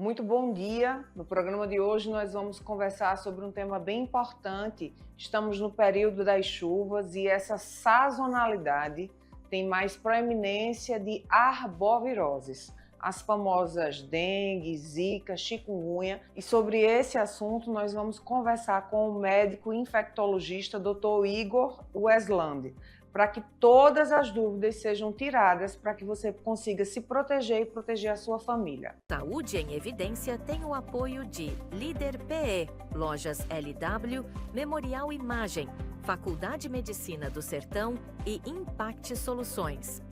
Muito bom dia. No programa de hoje nós vamos conversar sobre um tema bem importante. Estamos no período das chuvas e essa sazonalidade tem mais proeminência de arboviroses, as famosas dengue, zika, chikungunya. E sobre esse assunto nós vamos conversar com o médico infectologista Dr. Igor Wesland, para que todas as dúvidas sejam tiradas, para que você consiga se proteger e proteger a sua família. Saúde em Evidência tem o apoio de Líder PE, Lojas LW, Memorial Imagem, Faculdade Medicina do Sertão e Impact Soluções.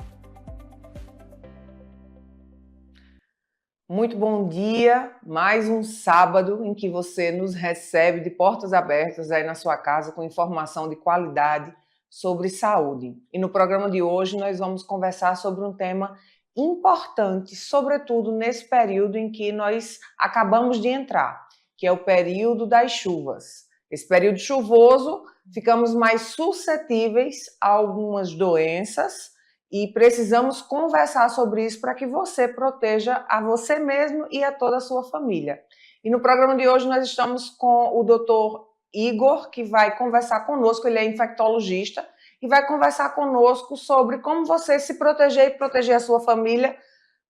Muito bom dia, mais um sábado em que você nos recebe de portas abertas aí na sua casa com informação de qualidade sobre saúde. E no programa de hoje nós vamos conversar sobre um tema importante, sobretudo nesse período em que nós acabamos de entrar, que é o período das chuvas. Esse período chuvoso, ficamos mais suscetíveis a algumas doenças e precisamos conversar sobre isso para que você proteja a você mesmo e a toda a sua família. E no programa de hoje nós estamos com o Dr. Igor, que vai conversar conosco, ele é infectologista, e vai conversar conosco sobre como você se proteger e proteger a sua família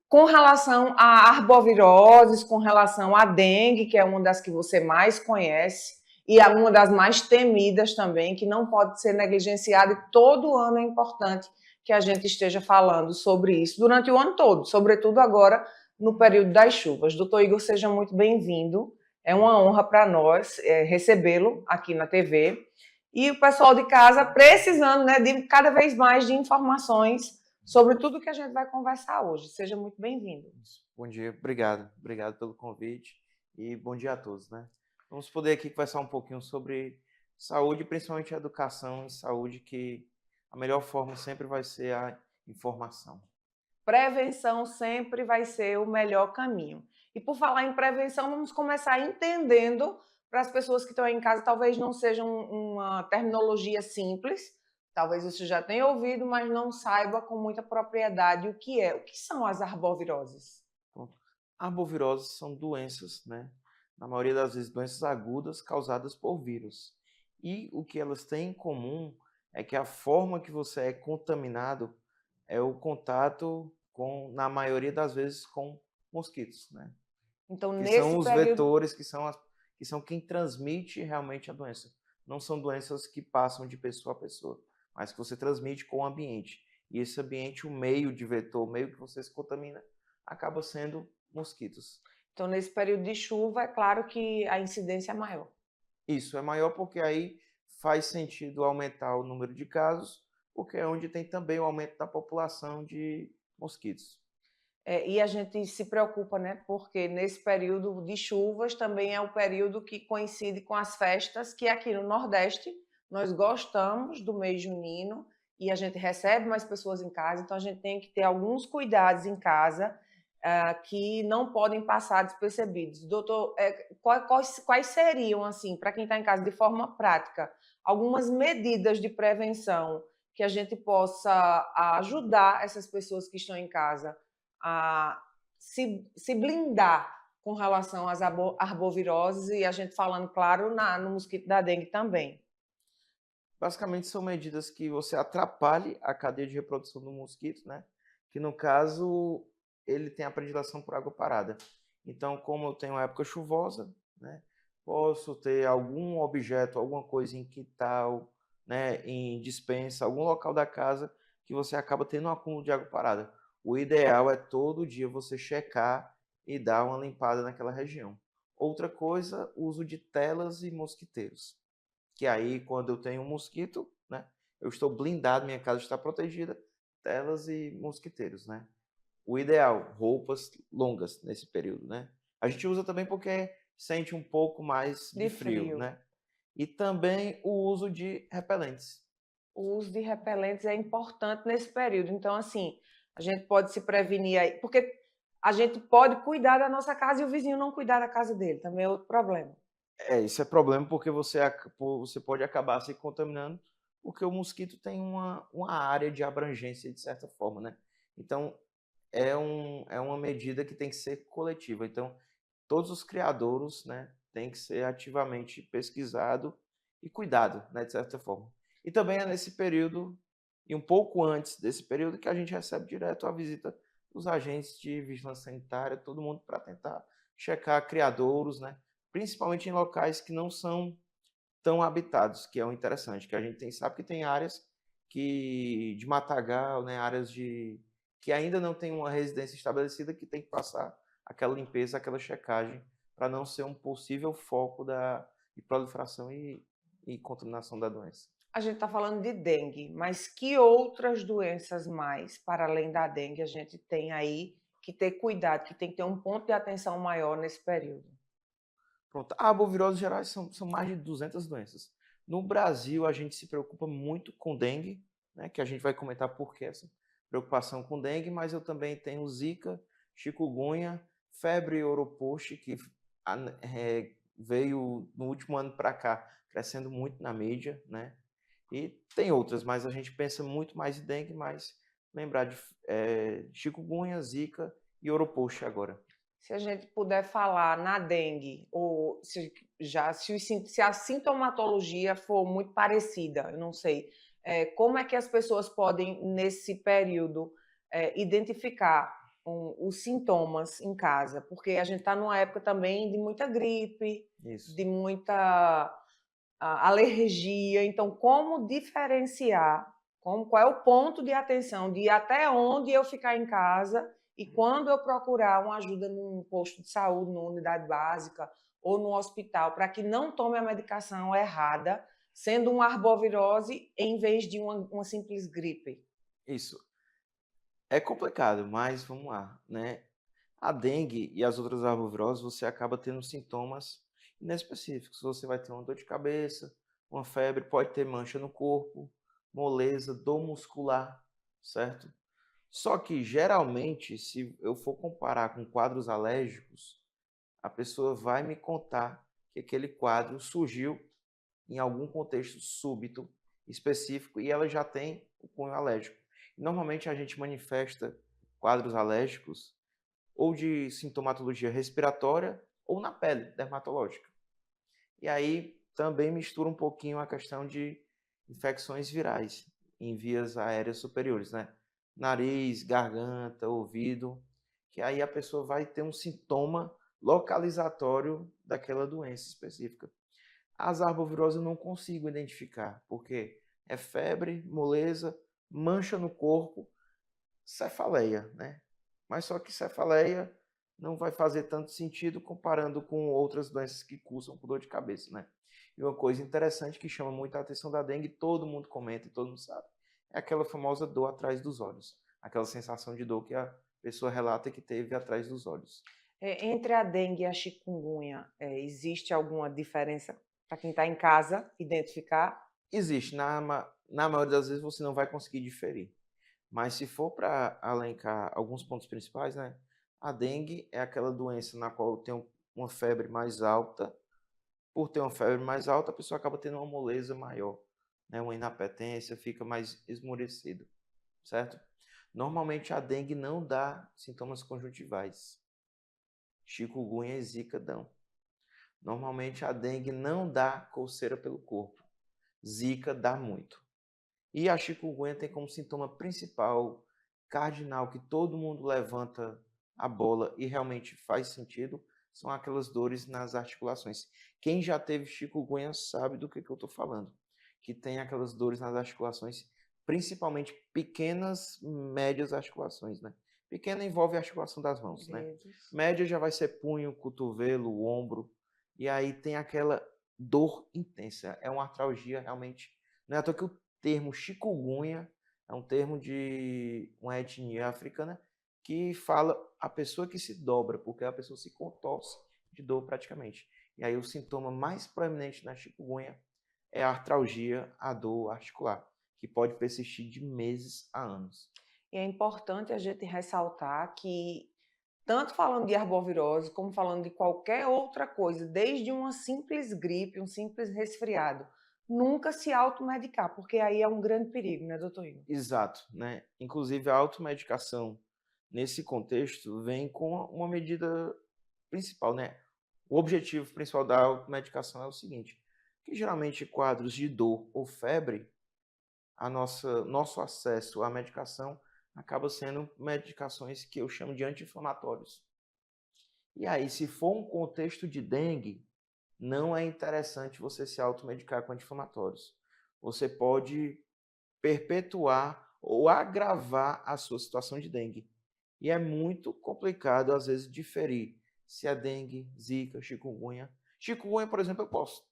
com relação a arboviroses, com relação à dengue, que é uma das que você mais conhece, e é uma das mais temidas também, que não pode ser negligenciada, e todo ano é importante que a gente esteja falando sobre isso durante o ano todo, sobretudo agora no período das chuvas. Doutor Igor, seja muito bem-vindo. É uma honra para nós recebê-lo aqui na TV. E o pessoal de casa precisando, né, de cada vez mais de informações sobre tudo que a gente vai conversar hoje. Seja muito bem-vindo. Bom dia, obrigado. Obrigado pelo convite e bom dia a todos, né? Vamos poder aqui conversar um pouquinho sobre saúde, principalmente a educação e saúde, que a melhor forma sempre vai ser a informação. Prevenção sempre vai ser o melhor caminho. E por falar em prevenção, vamos começar entendendo para as pessoas que estão em casa, talvez não seja uma terminologia simples, talvez você já tenha ouvido, mas não saiba com muita propriedade o que é. O que são as arboviroses? Então, arboviroses são doenças, né? Na maioria das vezes, doenças agudas causadas por vírus. E o que elas têm em comum é que a forma que você é contaminado é o contato com, na maioria das vezes, com mosquitos, né? Então, Que nesse são os período. vetores, que são quem transmite realmente a doença. Não são doenças que passam de pessoa a pessoa, mas que você transmite com o ambiente. E esse ambiente, o meio de vetor, o meio que você se contamina, acaba sendo mosquitos. Então, nesse período de chuva, é claro que a incidência é maior. Isso é maior porque aí faz sentido aumentar o número de casos, porque é onde tem também o aumento da população de mosquitos. E a gente se preocupa, né? Porque nesse período de chuvas também é o período que coincide com as festas, que aqui no Nordeste nós gostamos do mês junino e a gente recebe mais pessoas em casa, então a gente tem que ter alguns cuidados em casa que não podem passar despercebidos. Doutor, quais seriam, assim, para quem está em casa de forma prática, algumas medidas de prevenção que a gente possa ajudar essas pessoas que estão em casa a se blindar com relação às arboviroses e a gente falando, claro, no mosquito da dengue também. Basicamente são medidas que você atrapalhe a cadeia de reprodução do mosquito, né? Que no caso ele tem a predileção por água parada. Então, como eu tenho uma época chuvosa, né? Posso ter algum objeto, alguma coisa em quintal, né? Em despensa, algum local da casa que você acaba tendo um acúmulo de água parada. O ideal é todo dia você checar e dar uma limpada naquela região. Outra coisa, uso de telas e mosquiteiros, que aí quando eu tenho um mosquito, né, eu estou blindado, minha casa está protegida, telas e mosquiteiros, né? O ideal, roupas longas nesse período, né? A gente usa também porque sente um pouco mais de De frio, frio. né? E também o uso de repelentes. O uso de repelentes é importante nesse período. Então, assim, a gente pode se prevenir aí, porque a gente pode cuidar da nossa casa e o vizinho não cuidar da casa dele, também é outro problema. Isso é problema porque você pode acabar se contaminando, porque o mosquito tem uma área de abrangência de certa forma, né? Então, é uma medida que tem que ser coletiva. Então, todos os criadouros, né, têm que ser ativamente pesquisado e cuidado, né, de certa forma. E também é nesse período, e um pouco antes desse período, que a gente recebe direto a visita dos agentes de vigilância sanitária, todo mundo para tentar checar criadouros, né, principalmente em locais que não são tão habitados, que é o interessante, que a gente sabe que tem áreas de matagal, né, áreas que ainda não tem uma residência estabelecida, que tem que passar aquela limpeza, aquela checagem, para não ser um possível foco de proliferação e contaminação da doença. A gente está falando de dengue, mas que outras doenças mais, para além da dengue, a gente tem aí que ter cuidado, que tem que ter um ponto de atenção maior nesse período? Pronto. A arboviroses gerais são mais de 200 doenças. No Brasil, a gente se preocupa muito com dengue, né, que a gente vai comentar por que essa preocupação com dengue, mas eu também tenho zika, chikungunya, febre oropouche, que veio no último ano para cá, crescendo muito na mídia, né? E tem outras, mas a gente pensa muito mais em dengue, mas lembrar de chikungunya, zika e oropouche agora. Se a gente puder falar na dengue, ou se a sintomatologia for muito parecida, eu não sei, como é que as pessoas podem, nesse período, identificar os sintomas em casa? Porque a gente está numa época também de muita gripe, Isso. de muita alergia, então como diferenciar, qual é o ponto de atenção de até onde eu ficar em casa e quando eu procurar uma ajuda num posto de saúde, numa unidade básica ou no hospital, para que não tome a medicação errada, sendo uma arbovirose em vez de uma simples gripe. Isso. É complicado, mas vamos lá, né? A dengue e as outras arboviroses, você acaba tendo sintomas inespecíficos. Você vai ter uma dor de cabeça, uma febre, pode ter mancha no corpo, moleza, dor muscular, certo? Só que, geralmente, se eu for comparar com quadros alérgicos, a pessoa vai me contar que aquele quadro surgiu em algum contexto súbito, específico, e ela já tem o cunho alérgico. Normalmente, a gente manifesta quadros alérgicos ou de sintomatologia respiratória ou na pele, dermatológica. E aí também mistura um pouquinho a questão de infecções virais em vias aéreas superiores, né? Nariz, garganta, ouvido, que aí a pessoa vai ter um sintoma localizatório daquela doença específica. As arboviroses eu não consigo identificar, porque é febre, moleza, mancha no corpo, cefaleia, né? Mas só que cefaleia não vai fazer tanto sentido comparando com outras doenças que cursam por dor de cabeça, né? E uma coisa interessante que chama muito a atenção da dengue, todo mundo comenta e todo mundo sabe, é aquela famosa dor atrás dos olhos. Aquela sensação de dor que a pessoa relata que teve atrás dos olhos. Entre a dengue e a chikungunya, existe alguma diferença para quem está em casa identificar? Existe, na maioria das vezes você não vai conseguir diferir. Mas se for para alencar alguns pontos principais, né? A dengue é aquela doença na qual tem uma febre mais alta. Por ter uma febre mais alta, a pessoa acaba tendo uma moleza maior, né? Uma inapetência, fica mais esmorecido, certo? Normalmente a dengue não dá sintomas conjuntivais. Chikungunya e zika dão. Normalmente a dengue não dá coceira pelo corpo. Zika dá muito. E a chikungunya tem como sintoma principal, cardinal, que todo mundo levanta a bola e realmente faz sentido, são aquelas dores nas articulações. Quem já teve chikungunya sabe do que eu estou falando, que tem aquelas dores nas articulações, principalmente pequenas, médias articulações, né? Pequena envolve a articulação das mãos, né? Média já vai ser punho, cotovelo, ombro, e aí tem aquela dor intensa, é uma artralgia realmente. Não é à toa que o termo chikungunya é um termo de uma etnia africana que fala a pessoa que se dobra, porque a pessoa se contorce de dor praticamente. E aí o sintoma mais proeminente na chikungunya é a artralgia, a dor articular, que pode persistir de meses a anos. E é importante a gente ressaltar que, tanto falando de arbovirose, como falando de qualquer outra coisa, desde uma simples gripe, um simples resfriado, nunca se automedicar, porque aí é um grande perigo, né, doutor Igor? Exato, né? Inclusive a automedicação, nesse contexto, vem com uma medida principal, né? O objetivo principal da automedicação é o seguinte, que geralmente quadros de dor ou febre, nosso acesso à medicação acaba sendo medicações que eu chamo de anti-inflamatórios. E aí, se for um contexto de dengue, não é interessante você se automedicar com anti-inflamatórios. Você pode perpetuar ou agravar a sua situação de dengue. E é muito complicado, às vezes, diferir se é dengue, zika, chikungunya. Chikungunya, por exemplo, eu posso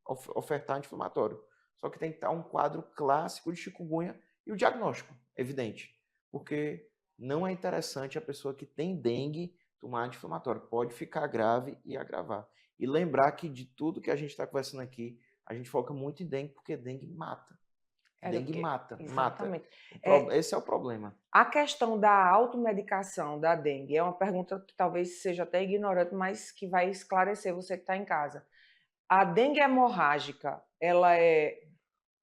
ofertar anti-inflamatório. Só que tem que estar um quadro clássico de chikungunya e o diagnóstico, evidente. Porque não é interessante a pessoa que tem dengue tomar anti-inflamatório. Pode ficar grave e agravar. E lembrar que de tudo que a gente está conversando aqui, a gente foca muito em dengue, porque dengue mata. Dengue mata. Exatamente. Esse é o problema. A questão da automedicação da dengue é uma pergunta que talvez seja até ignorante, mas que vai esclarecer você que está em casa. A dengue hemorrágica, ela é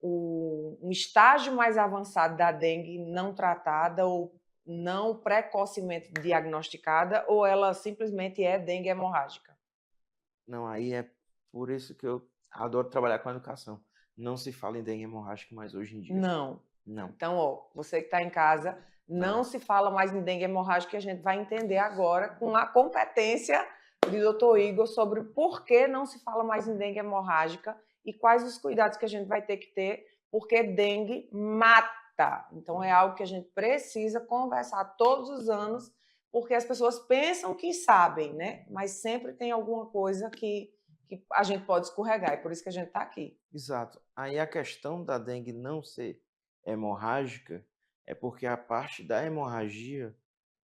um estágio mais avançado da dengue não tratada ou não precocemente diagnosticada, ou ela simplesmente é dengue hemorrágica? Não, aí é por isso que eu adoro trabalhar com a educação. Não se fala em dengue hemorrágica mais hoje em dia. Não. Não. Então, ó, você que está em casa, não se fala mais em dengue hemorrágica, que a gente vai entender agora com a competência do Dr. Igor sobre por que não se fala mais em dengue hemorrágica e quais os cuidados que a gente vai ter que ter, porque dengue mata. Então, é algo que a gente precisa conversar todos os anos, porque as pessoas pensam que sabem, né? Mas sempre tem alguma coisa que a gente pode escorregar, e por isso que a gente está aqui. Exato. Aí a questão da dengue não ser hemorrágica é porque a parte da hemorragia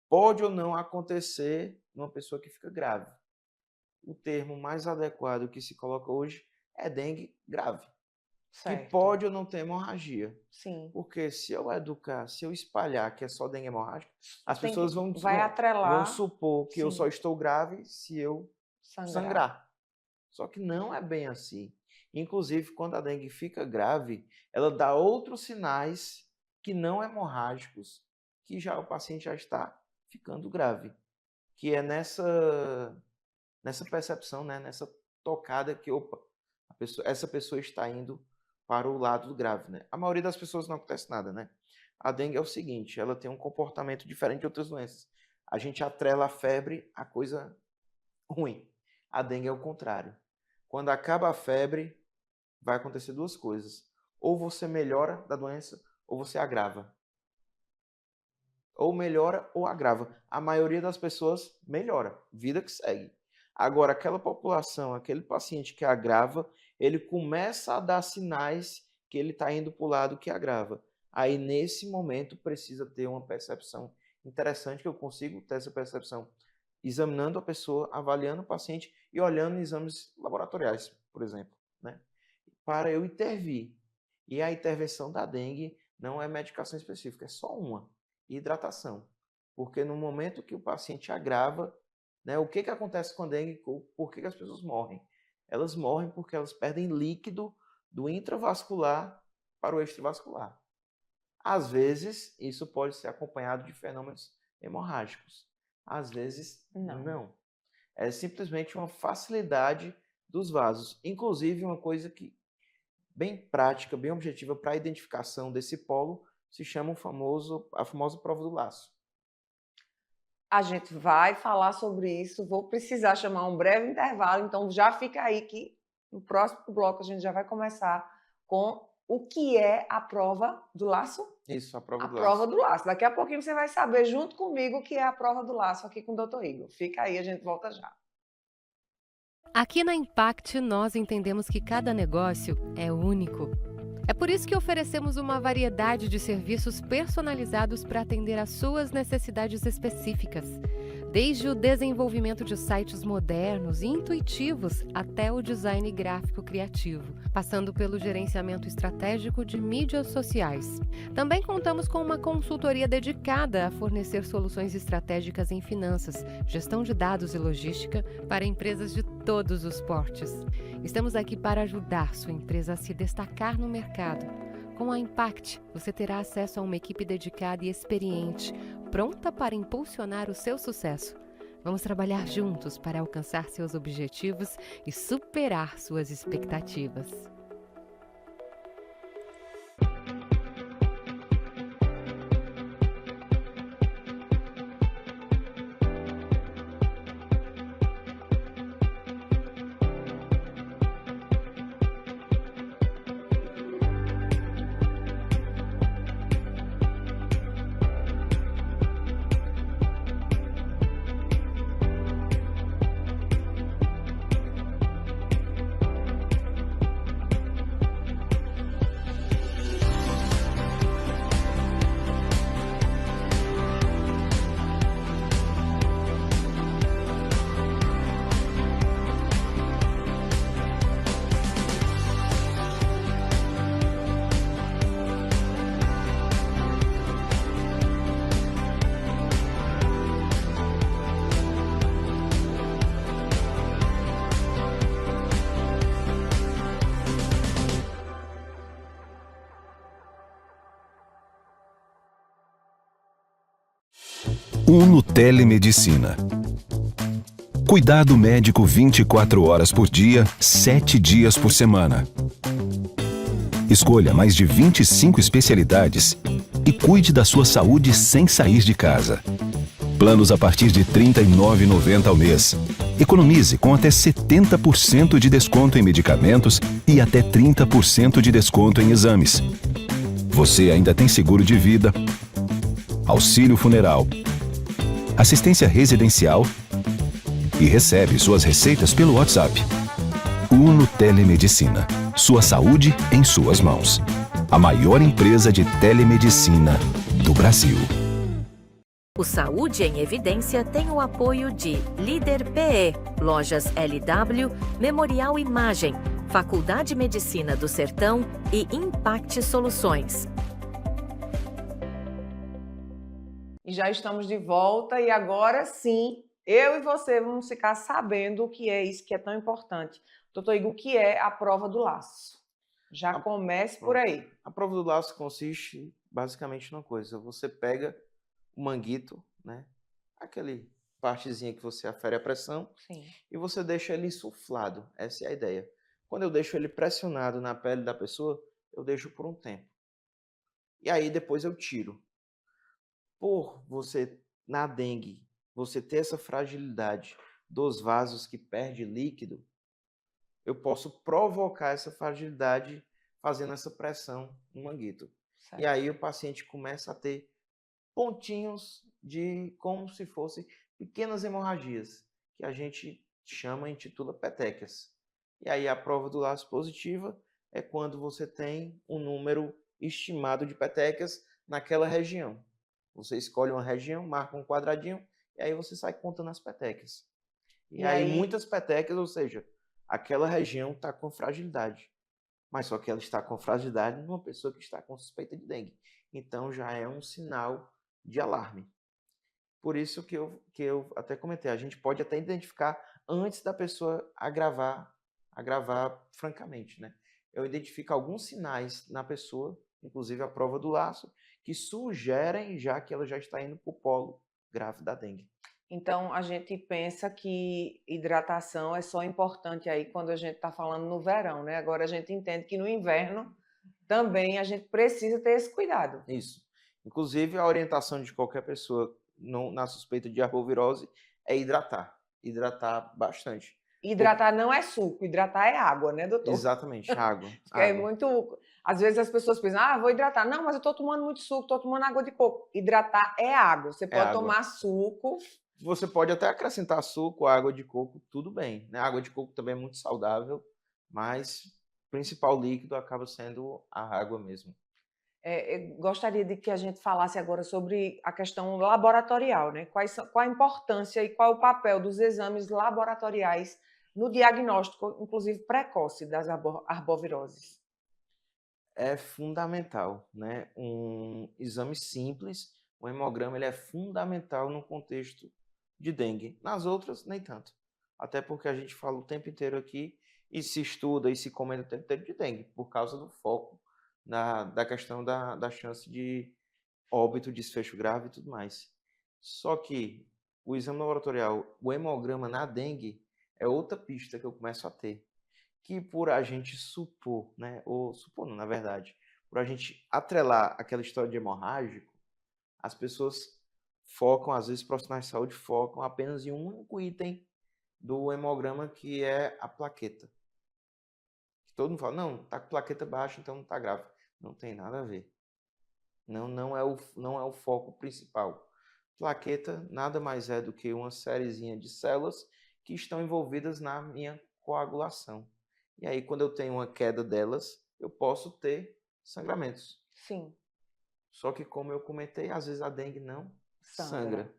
pode ou não acontecer numa pessoa que fica grave. O termo mais adequado que se coloca hoje é dengue grave. Certo. Que pode ou não ter hemorragia. Sim. Porque se eu educar, se eu espalhar que é só dengue hemorrágica, as pessoas vão supor que eu só estou grave se eu sangrar. Só que não é bem assim. Inclusive, quando a dengue fica grave, ela dá outros sinais que não hemorrágicos, que já o paciente já está ficando grave. Que é nessa percepção, né? Nessa tocada que, essa pessoa está indo para o lado grave, né? A maioria das pessoas não acontece nada, né? A dengue é o seguinte, ela tem um comportamento diferente de outras doenças. A gente atrela a febre a coisa ruim. A dengue é o contrário. Quando acaba a febre, vai acontecer duas coisas. Ou você melhora da doença, ou você agrava. Ou melhora ou agrava. A maioria das pessoas melhora. Vida que segue. Agora, aquela população, aquele paciente que agrava, ele começa a dar sinais que ele está indo para o lado que agrava. Aí, nesse momento, precisa ter uma percepção interessante, que eu consigo ter essa percepção examinando a pessoa, avaliando o paciente e olhando exames laboratoriais, por exemplo, né? Para eu intervir. E a intervenção da dengue não é medicação específica, é só uma, hidratação. Porque no momento que o paciente agrava, né, o que acontece com a dengue? Por que as pessoas morrem? Elas morrem porque elas perdem líquido do intravascular para o extravascular. Às vezes, isso pode ser acompanhado de fenômenos hemorrágicos. Às vezes, não. É simplesmente uma facilidade dos vasos. Inclusive, uma coisa que bem prática, bem objetiva para a identificação desse polo se chama a famosa prova do laço. A gente vai falar sobre isso, vou precisar chamar um breve intervalo, então já fica aí que no próximo bloco a gente já vai começar com o que é a prova do laço? Isso, a prova do laço. A prova do laço. Daqui a pouquinho você vai saber junto comigo o que é a prova do laço aqui com o Dr. Igor. Fica aí, a gente volta já. Aqui na Impact, nós entendemos que cada negócio é único. É por isso que oferecemos uma variedade de serviços personalizados para atender às suas necessidades específicas. Desde o desenvolvimento de sites modernos e intuitivos até o design gráfico criativo, passando pelo gerenciamento estratégico de mídias sociais. Também contamos com uma consultoria dedicada a fornecer soluções estratégicas em finanças, gestão de dados e logística para empresas de todos os portes. Estamos aqui para ajudar sua empresa a se destacar no mercado. Com a Impact, você terá acesso a uma equipe dedicada e experiente, pronta para impulsionar o seu sucesso. Vamos trabalhar juntos para alcançar seus objetivos e superar suas expectativas. Uno Telemedicina. Cuidado médico 24 horas por dia, 7 dias por semana. Escolha mais de 25 especialidades e cuide da sua saúde sem sair de casa. Planos a partir de R$ 39,90 ao mês. Economize com até 70% de desconto em medicamentos e até 30% de desconto em exames. Você ainda tem seguro de vida, auxílio funeral, assistência residencial e recebe suas receitas pelo WhatsApp. Uno Telemedicina. Sua saúde em suas mãos. A maior empresa de telemedicina do Brasil. O Saúde em Evidência tem o apoio de Líder PE, Lojas LW, Memorial Imagem, Faculdade Medicina do Sertão e Impact Soluções. E já estamos de volta e agora sim, eu e você vamos ficar sabendo o que é isso que é tão importante. Doutor Igor, o que é a prova do laço? Já comece por aí. A prova do laço consiste basicamente numa coisa. Você pega o manguito, né? Aquele partezinha que você afere a pressão. Sim. E você deixa ele insuflado. Essa é a ideia. Quando eu deixo ele pressionado na pele da pessoa, eu deixo por um tempo. E aí depois eu tiro. Por você, na dengue, você ter essa fragilidade dos vasos que perde líquido, eu posso provocar essa fragilidade fazendo essa pressão no manguito. Certo. E aí o paciente começa a ter pontinhos de como se fossem pequenas hemorragias, que a gente chama, intitula petequias. E aí a prova do laço positiva é quando você tem um número estimado de petequias naquela região. Você escolhe uma região, marca um quadradinho, e aí você sai contando as petequias. E aí muitas petequias, ou seja, aquela região está com fragilidade. Mas só que ela está com fragilidade numa pessoa que está com suspeita de dengue. Então já é um sinal de alarme. Por isso que eu até comentei, a gente pode até identificar antes da pessoa agravar francamente, né? Eu identifico alguns sinais na pessoa, inclusive a prova do laço, que sugerem já que ela já está indo para o polo grave da dengue. Então, a gente pensa que hidratação é só importante aí quando a gente está falando no verão, né? Agora a gente entende que no inverno também a gente precisa ter esse cuidado. Isso. Inclusive, a orientação de qualquer pessoa na suspeita de arbovirose é hidratar. Hidratar bastante. Hidratar não é suco, hidratar é água, né, doutor? Exatamente, água. É muito... Às vezes as pessoas pensam, vou hidratar. Não, mas eu estou tomando muito suco, estou tomando água de coco. Hidratar é água. Você pode tomar suco. Você pode até acrescentar suco, água de coco, tudo bem. Né? A água de coco também é muito saudável, mas o principal líquido acaba sendo a água mesmo. Eu gostaria de que a gente falasse agora sobre a questão laboratorial, né? Qual a importância e qual o papel dos exames laboratoriais no diagnóstico, inclusive precoce, das arboviroses? É fundamental, né? Um exame simples, o hemograma, ele é fundamental no contexto de dengue. Nas outras, nem tanto. Até porque a gente fala o tempo inteiro aqui e se estuda e se comenta o tempo inteiro de dengue, por causa do foco da questão da chance de óbito, desfecho grave e tudo mais. Só que o exame laboratorial, o hemograma na dengue, é outra pista que eu começo a ter. Que por a gente supor, né? Ou supor não, na verdade, por a gente atrelar aquela história de hemorrágico, as pessoas focam, às vezes profissionais de saúde focam apenas em um único item do hemograma, que é a plaqueta. Todo mundo fala, não, tá com plaqueta baixa, então não tá grávida. Não tem nada a ver. Não é o foco principal. Plaqueta nada mais é do que uma sériezinha de células que estão envolvidas na minha coagulação. E aí, quando eu tenho uma queda delas, eu posso ter sangramentos. Sim. Só que, como eu comentei, às vezes a dengue não sangra.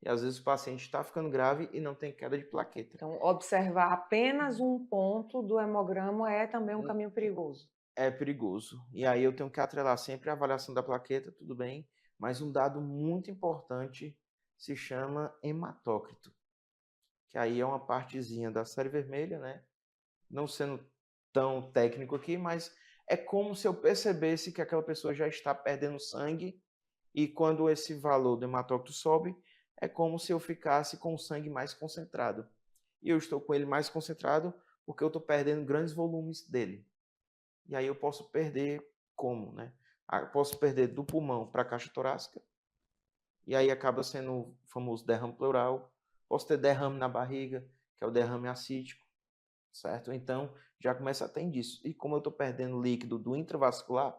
E às vezes o paciente está ficando grave e não tem queda de plaqueta. Então, observar apenas um ponto do hemograma é também um caminho perigoso. É perigoso. E aí eu tenho que atrelar sempre a avaliação da plaqueta, tudo bem, mas um dado muito importante se chama hematócrito, que aí é uma partezinha da série vermelha, né? Não sendo tão técnico aqui, mas é como se eu percebesse que aquela pessoa já está perdendo sangue, e quando esse valor do hematócrito sobe, é como se eu ficasse com o sangue mais concentrado. E eu estou com ele mais concentrado porque eu estou perdendo grandes volumes dele. E aí eu posso perder como, né? Eu posso perder do pulmão para a caixa torácica, e aí acaba sendo o famoso derrame pleural. Posso ter derrame na barriga, que é o derrame acítico, certo? Então, já começa a ter indício. E como eu estou perdendo líquido do intravascular,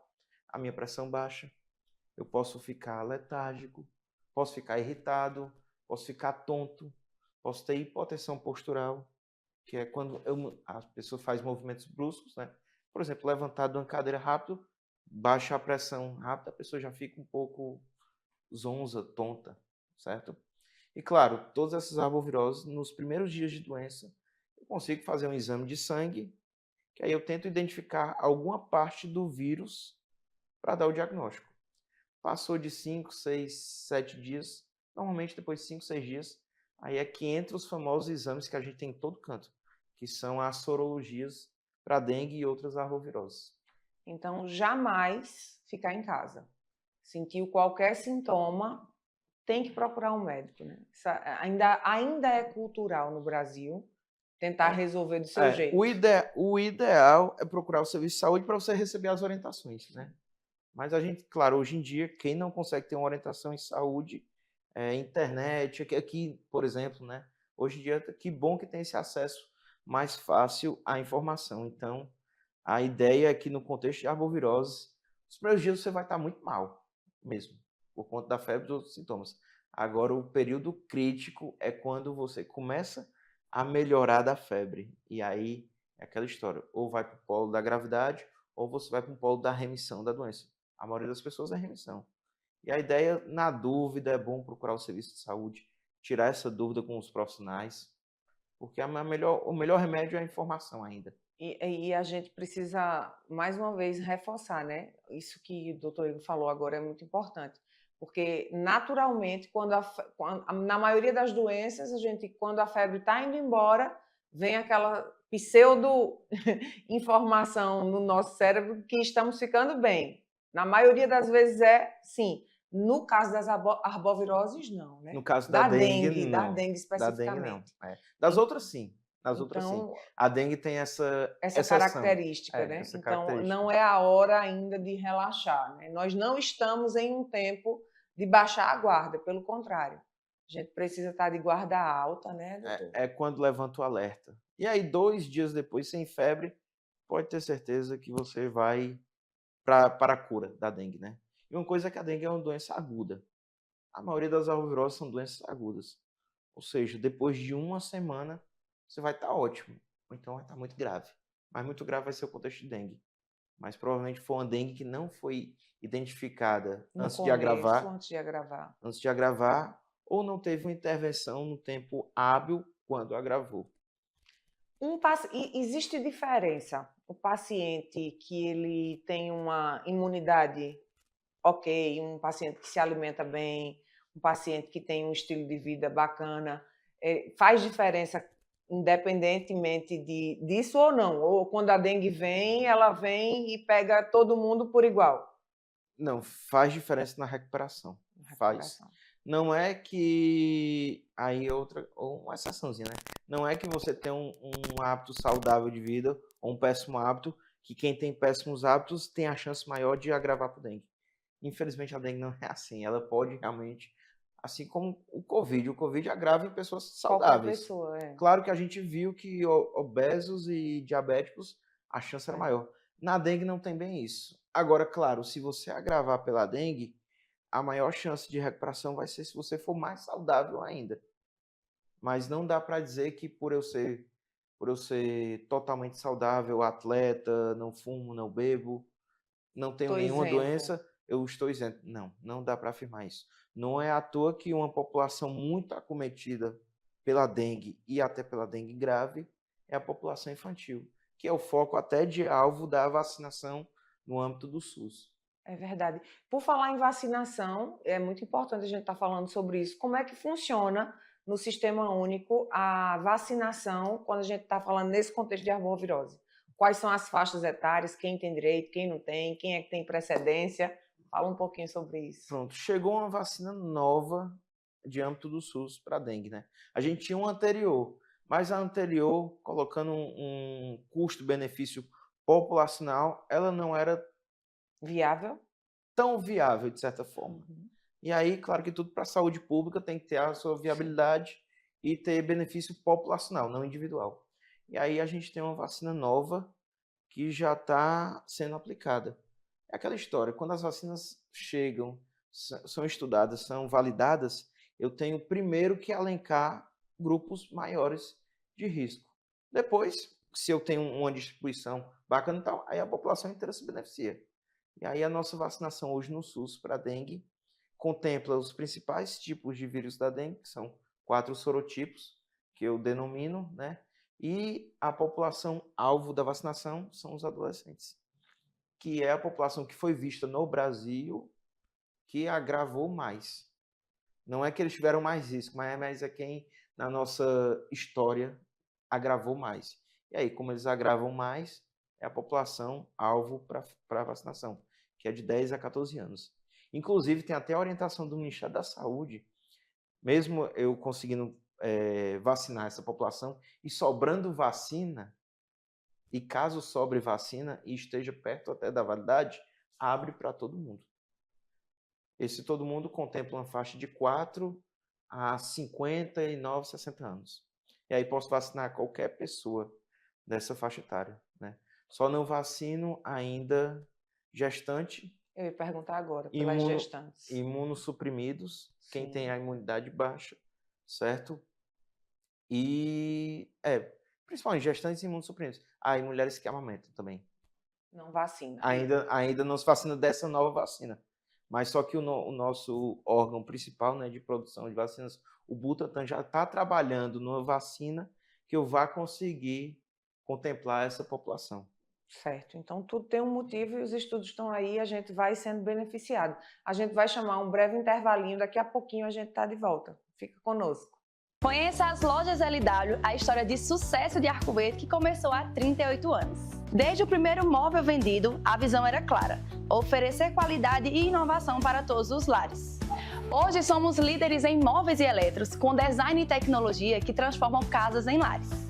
a minha pressão baixa, eu posso ficar letárgico, posso ficar irritado, posso ficar tonto, posso ter hipotensão postural, que é quando a pessoa faz movimentos bruscos, né? Por exemplo, levantar de uma cadeira rápido, baixa a pressão rápida, a pessoa já fica um pouco zonza, tonta, certo? E claro, todas essas arboviroses, nos primeiros dias de doença, eu consigo fazer um exame de sangue, que aí eu tento identificar alguma parte do vírus para dar o diagnóstico. Passou de 5, 6, 7 dias, normalmente depois de 5, 6 dias, aí é que entra os famosos exames que a gente tem em todo canto, que são as sorologias para dengue e outras arboviroses. Então, jamais ficar em casa. Sentiu qualquer sintoma, tem que procurar um médico, né? Isso ainda é cultural no Brasil tentar resolver do seu jeito. O ideal é procurar o serviço de saúde para você receber as orientações, né? Mas a gente, claro, hoje em dia, quem não consegue ter uma orientação em saúde, internet, aqui, por exemplo, né? Hoje em dia, que bom que tem esse acesso mais fácil à informação. Então, a ideia é que no contexto de arbovirose, os primeiros dias você vai estar muito mal mesmo, por conta da febre e dos outros sintomas. Agora, o período crítico é quando você começa a melhorar da febre. E aí, é aquela história, ou vai para o polo da gravidade, ou você vai para o polo da remissão da doença. A maioria das pessoas é remissão. E a ideia, na dúvida, é bom procurar o serviço de saúde, tirar essa dúvida com os profissionais, porque o melhor remédio é a informação ainda. E a gente precisa, mais uma vez, reforçar, né? Isso que o doutor Igor falou agora é muito importante. Porque, naturalmente, na maioria das doenças, quando a febre está indo embora, vem aquela pseudo-informação no nosso cérebro que estamos ficando bem. Na maioria das vezes sim. No caso das arboviroses, não, né? No caso da dengue, não. Da dengue especificamente. Da dengue, não. Das outras, sim. Das outras, sim. A dengue tem essa característica, né? Então, não é a hora ainda de relaxar, né? Nós não estamos em um tempo de baixar a guarda, pelo contrário. A gente precisa estar de guarda alta, né, doutor? É quando levanta o alerta. E aí, 2 dias depois, sem febre, pode ter certeza que você vai para a cura da dengue, né? E uma coisa é que a dengue é uma doença aguda. A maioria das arboviroses são doenças agudas. Ou seja, depois de 1 semana, você vai estar ótimo. Ou então vai estar muito grave. Mas muito grave vai ser o contexto de dengue. Mas provavelmente foi uma dengue que não foi identificada antes de agravar, ou não teve uma intervenção no tempo hábil quando agravou. Existe diferença? O paciente que ele tem uma imunidade ok, um paciente que se alimenta bem, um paciente que tem um estilo de vida bacana, faz diferença independentemente disso ou não? Ou quando a dengue vem, ela vem e pega todo mundo por igual? Não, faz diferença na recuperação. Faz. Não é que... Aí é uma exceçãozinha, né? Não é que você tem um hábito saudável de vida ou um péssimo hábito, que quem tem péssimos hábitos tem a chance maior de agravar para o dengue. Infelizmente, a dengue não é assim. Ela pode realmente, assim como o Covid agrava em pessoas Qualquer saudáveis. pessoa, é. Claro que a gente viu que obesos e diabéticos, a chance era maior. Na dengue não tem bem isso. Agora, claro, se você agravar pela dengue, a maior chance de recuperação vai ser se você for mais saudável ainda. Mas não dá para dizer que por eu ser totalmente saudável, atleta, não fumo, não bebo, não tenho nenhuma doença, eu estou isento. Não dá para afirmar isso. Não é à toa que uma população muito acometida pela dengue e até pela dengue grave é a população infantil, que é o foco até de alvo da vacinação no âmbito do SUS. É verdade. Por falar em vacinação, é muito importante a gente estar falando sobre isso. Como é que funciona no Sistema Único a vacinação quando a gente está falando nesse contexto de arbovirose? Quais são as faixas etárias, quem tem direito, quem não tem, quem é que tem precedência? Fala um pouquinho sobre isso. Pronto, chegou uma vacina nova de âmbito do SUS para dengue, né? A gente tinha uma anterior, mas a anterior, colocando um custo-benefício populacional, ela não era Viável? tão viável, de certa forma. E aí, claro que tudo para a saúde pública tem que ter a sua viabilidade e ter benefício populacional, não individual. E aí a gente tem uma vacina nova que já está sendo aplicada. É aquela história, quando as vacinas chegam, são estudadas, são validadas, eu tenho primeiro que elencar grupos maiores de risco. Depois, se eu tenho uma distribuição bacana e tal, aí a população inteira se beneficia. E aí a nossa vacinação hoje no SUS para dengue contempla os principais tipos de vírus da dengue, que são 4 sorotipos, que eu denomino, né? E a população alvo da vacinação são os adolescentes, que é a população que foi vista no Brasil que agravou mais. Não é que eles tiveram mais risco, mas é quem, na nossa história, agravou mais. E aí, como eles agravam mais, é a população alvo para vacinação, que é de 10 a 14 anos. Inclusive, tem até a orientação do Ministério da Saúde, mesmo eu conseguindo vacinar essa população e sobrando vacina, e caso sobre vacina e esteja perto até da validade, abre para todo mundo. Esse todo mundo contempla uma faixa de 4 a 59, 60 anos. E aí posso vacinar qualquer pessoa dessa faixa etária, né? Só não vacino ainda gestante. Eu ia perguntar agora, pelas gestantes. Imunossuprimidos, quem tem a imunidade baixa, certo? E, principalmente gestantes e imunossuprimidos. E mulheres que amamentam também. Não vacina. Ainda não se vacina dessa nova vacina. Mas só que o nosso órgão principal, né, de produção de vacinas, o Butantan, já está trabalhando numa vacina que eu vá conseguir contemplar essa população. Certo, então tudo tem um motivo e os estudos estão aí e a gente vai sendo beneficiado. A gente vai chamar um breve intervalinho, daqui a pouquinho a gente está de volta. Fica conosco. Conheça as lojas LW, a história de sucesso de Arco Verde que começou há 38 anos. Desde o primeiro móvel vendido, a visão era clara: oferecer qualidade e inovação para todos os lares. Hoje somos líderes em móveis e eletros, com design e tecnologia que transformam casas em lares.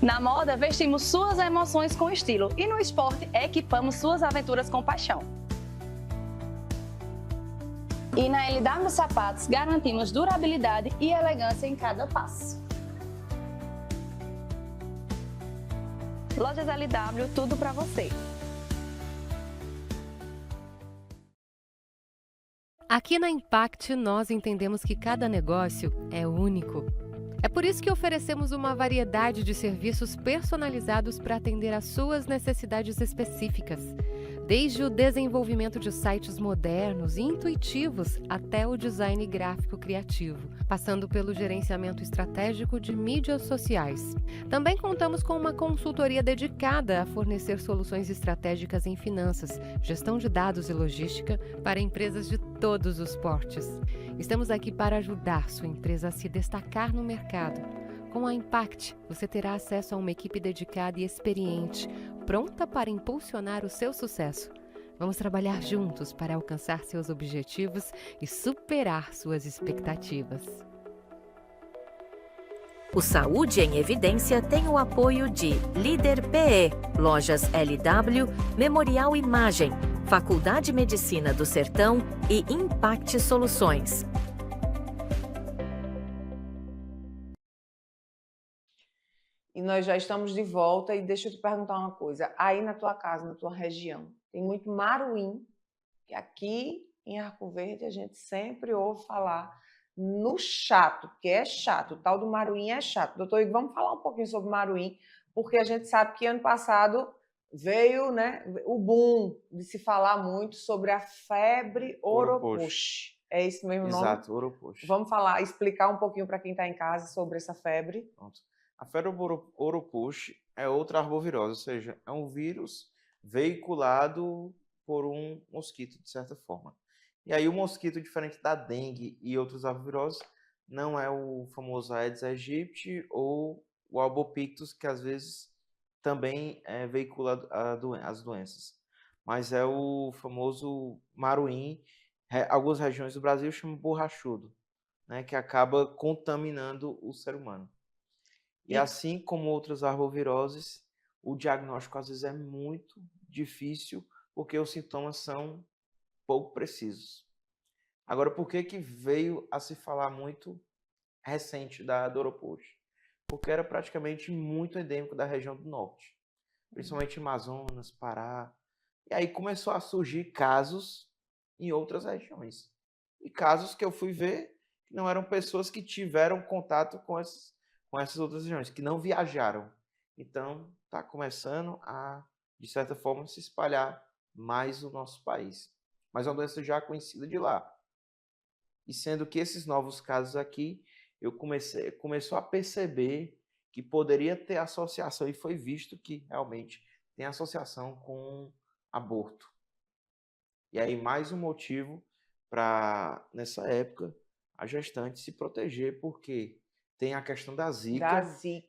Na moda, vestimos suas emoções com estilo e no esporte, equipamos suas aventuras com paixão. E na LW Sapatos, garantimos durabilidade e elegância em cada passo. Lojas LW, tudo para você. Aqui na Impact, nós entendemos que cada negócio é único. É por isso que oferecemos uma variedade de serviços personalizados para atender às suas necessidades específicas. Desde o desenvolvimento de sites modernos e intuitivos até o design gráfico criativo, passando pelo gerenciamento estratégico de mídias sociais. Também contamos com uma consultoria dedicada a fornecer soluções estratégicas em finanças, gestão de dados e logística para empresas de todos os portes. Estamos aqui para ajudar sua empresa a se destacar no mercado. Com a Impact, você terá acesso a uma equipe dedicada e experiente, pronta para impulsionar o seu sucesso. Vamos trabalhar juntos para alcançar seus objetivos e superar suas expectativas. O Saúde em Evidência tem o apoio de Líder PE, Lojas LW, Memorial Imagem, Faculdade Medicina do Sertão e Impact Soluções. E nós já estamos de volta e deixa eu te perguntar uma coisa. Aí na tua casa, na tua região, tem muito maruim, que aqui em Arco Verde a gente sempre ouve falar no chato, que é chato, o tal do maruim é chato. Doutor Igor, vamos falar um pouquinho sobre maruim, porque a gente sabe que ano passado veio, né, o boom de se falar muito sobre a febre Oropush. É esse mesmo nome? Exato, Oropush. Vamos falar, explicar um pouquinho para quem está em casa sobre essa febre. Pronto. A febre Oropush é outra arbovirose, ou seja, é um vírus veiculado por um mosquito, de certa forma. E aí o mosquito, diferente da dengue e outros arboviroses, não é o famoso Aedes aegypti ou o albopictus, que às vezes também veicula as doenças. Mas é o famoso maruim, algumas regiões do Brasil chamam borrachudo, né, que acaba contaminando o ser humano. E assim como outras arboviroses, o diagnóstico às vezes é muito difícil, porque os sintomas são pouco precisos. Agora, por que veio a se falar muito recente da Oropush? Porque era praticamente muito endêmico da região do norte, principalmente Amazonas, Pará. E aí começou a surgir casos em outras regiões. E casos que eu fui ver que não eram pessoas que tiveram contato com essas outras regiões, que não viajaram. Então, está começando a, de certa forma, se espalhar mais no nosso país. Mas é uma doença já conhecida de lá. E sendo que esses novos casos aqui, eu começou a perceber que poderia ter associação, e foi visto que realmente tem associação com aborto. E aí, mais um motivo para, nessa época, a gestante se proteger, porque tem a questão da Zika,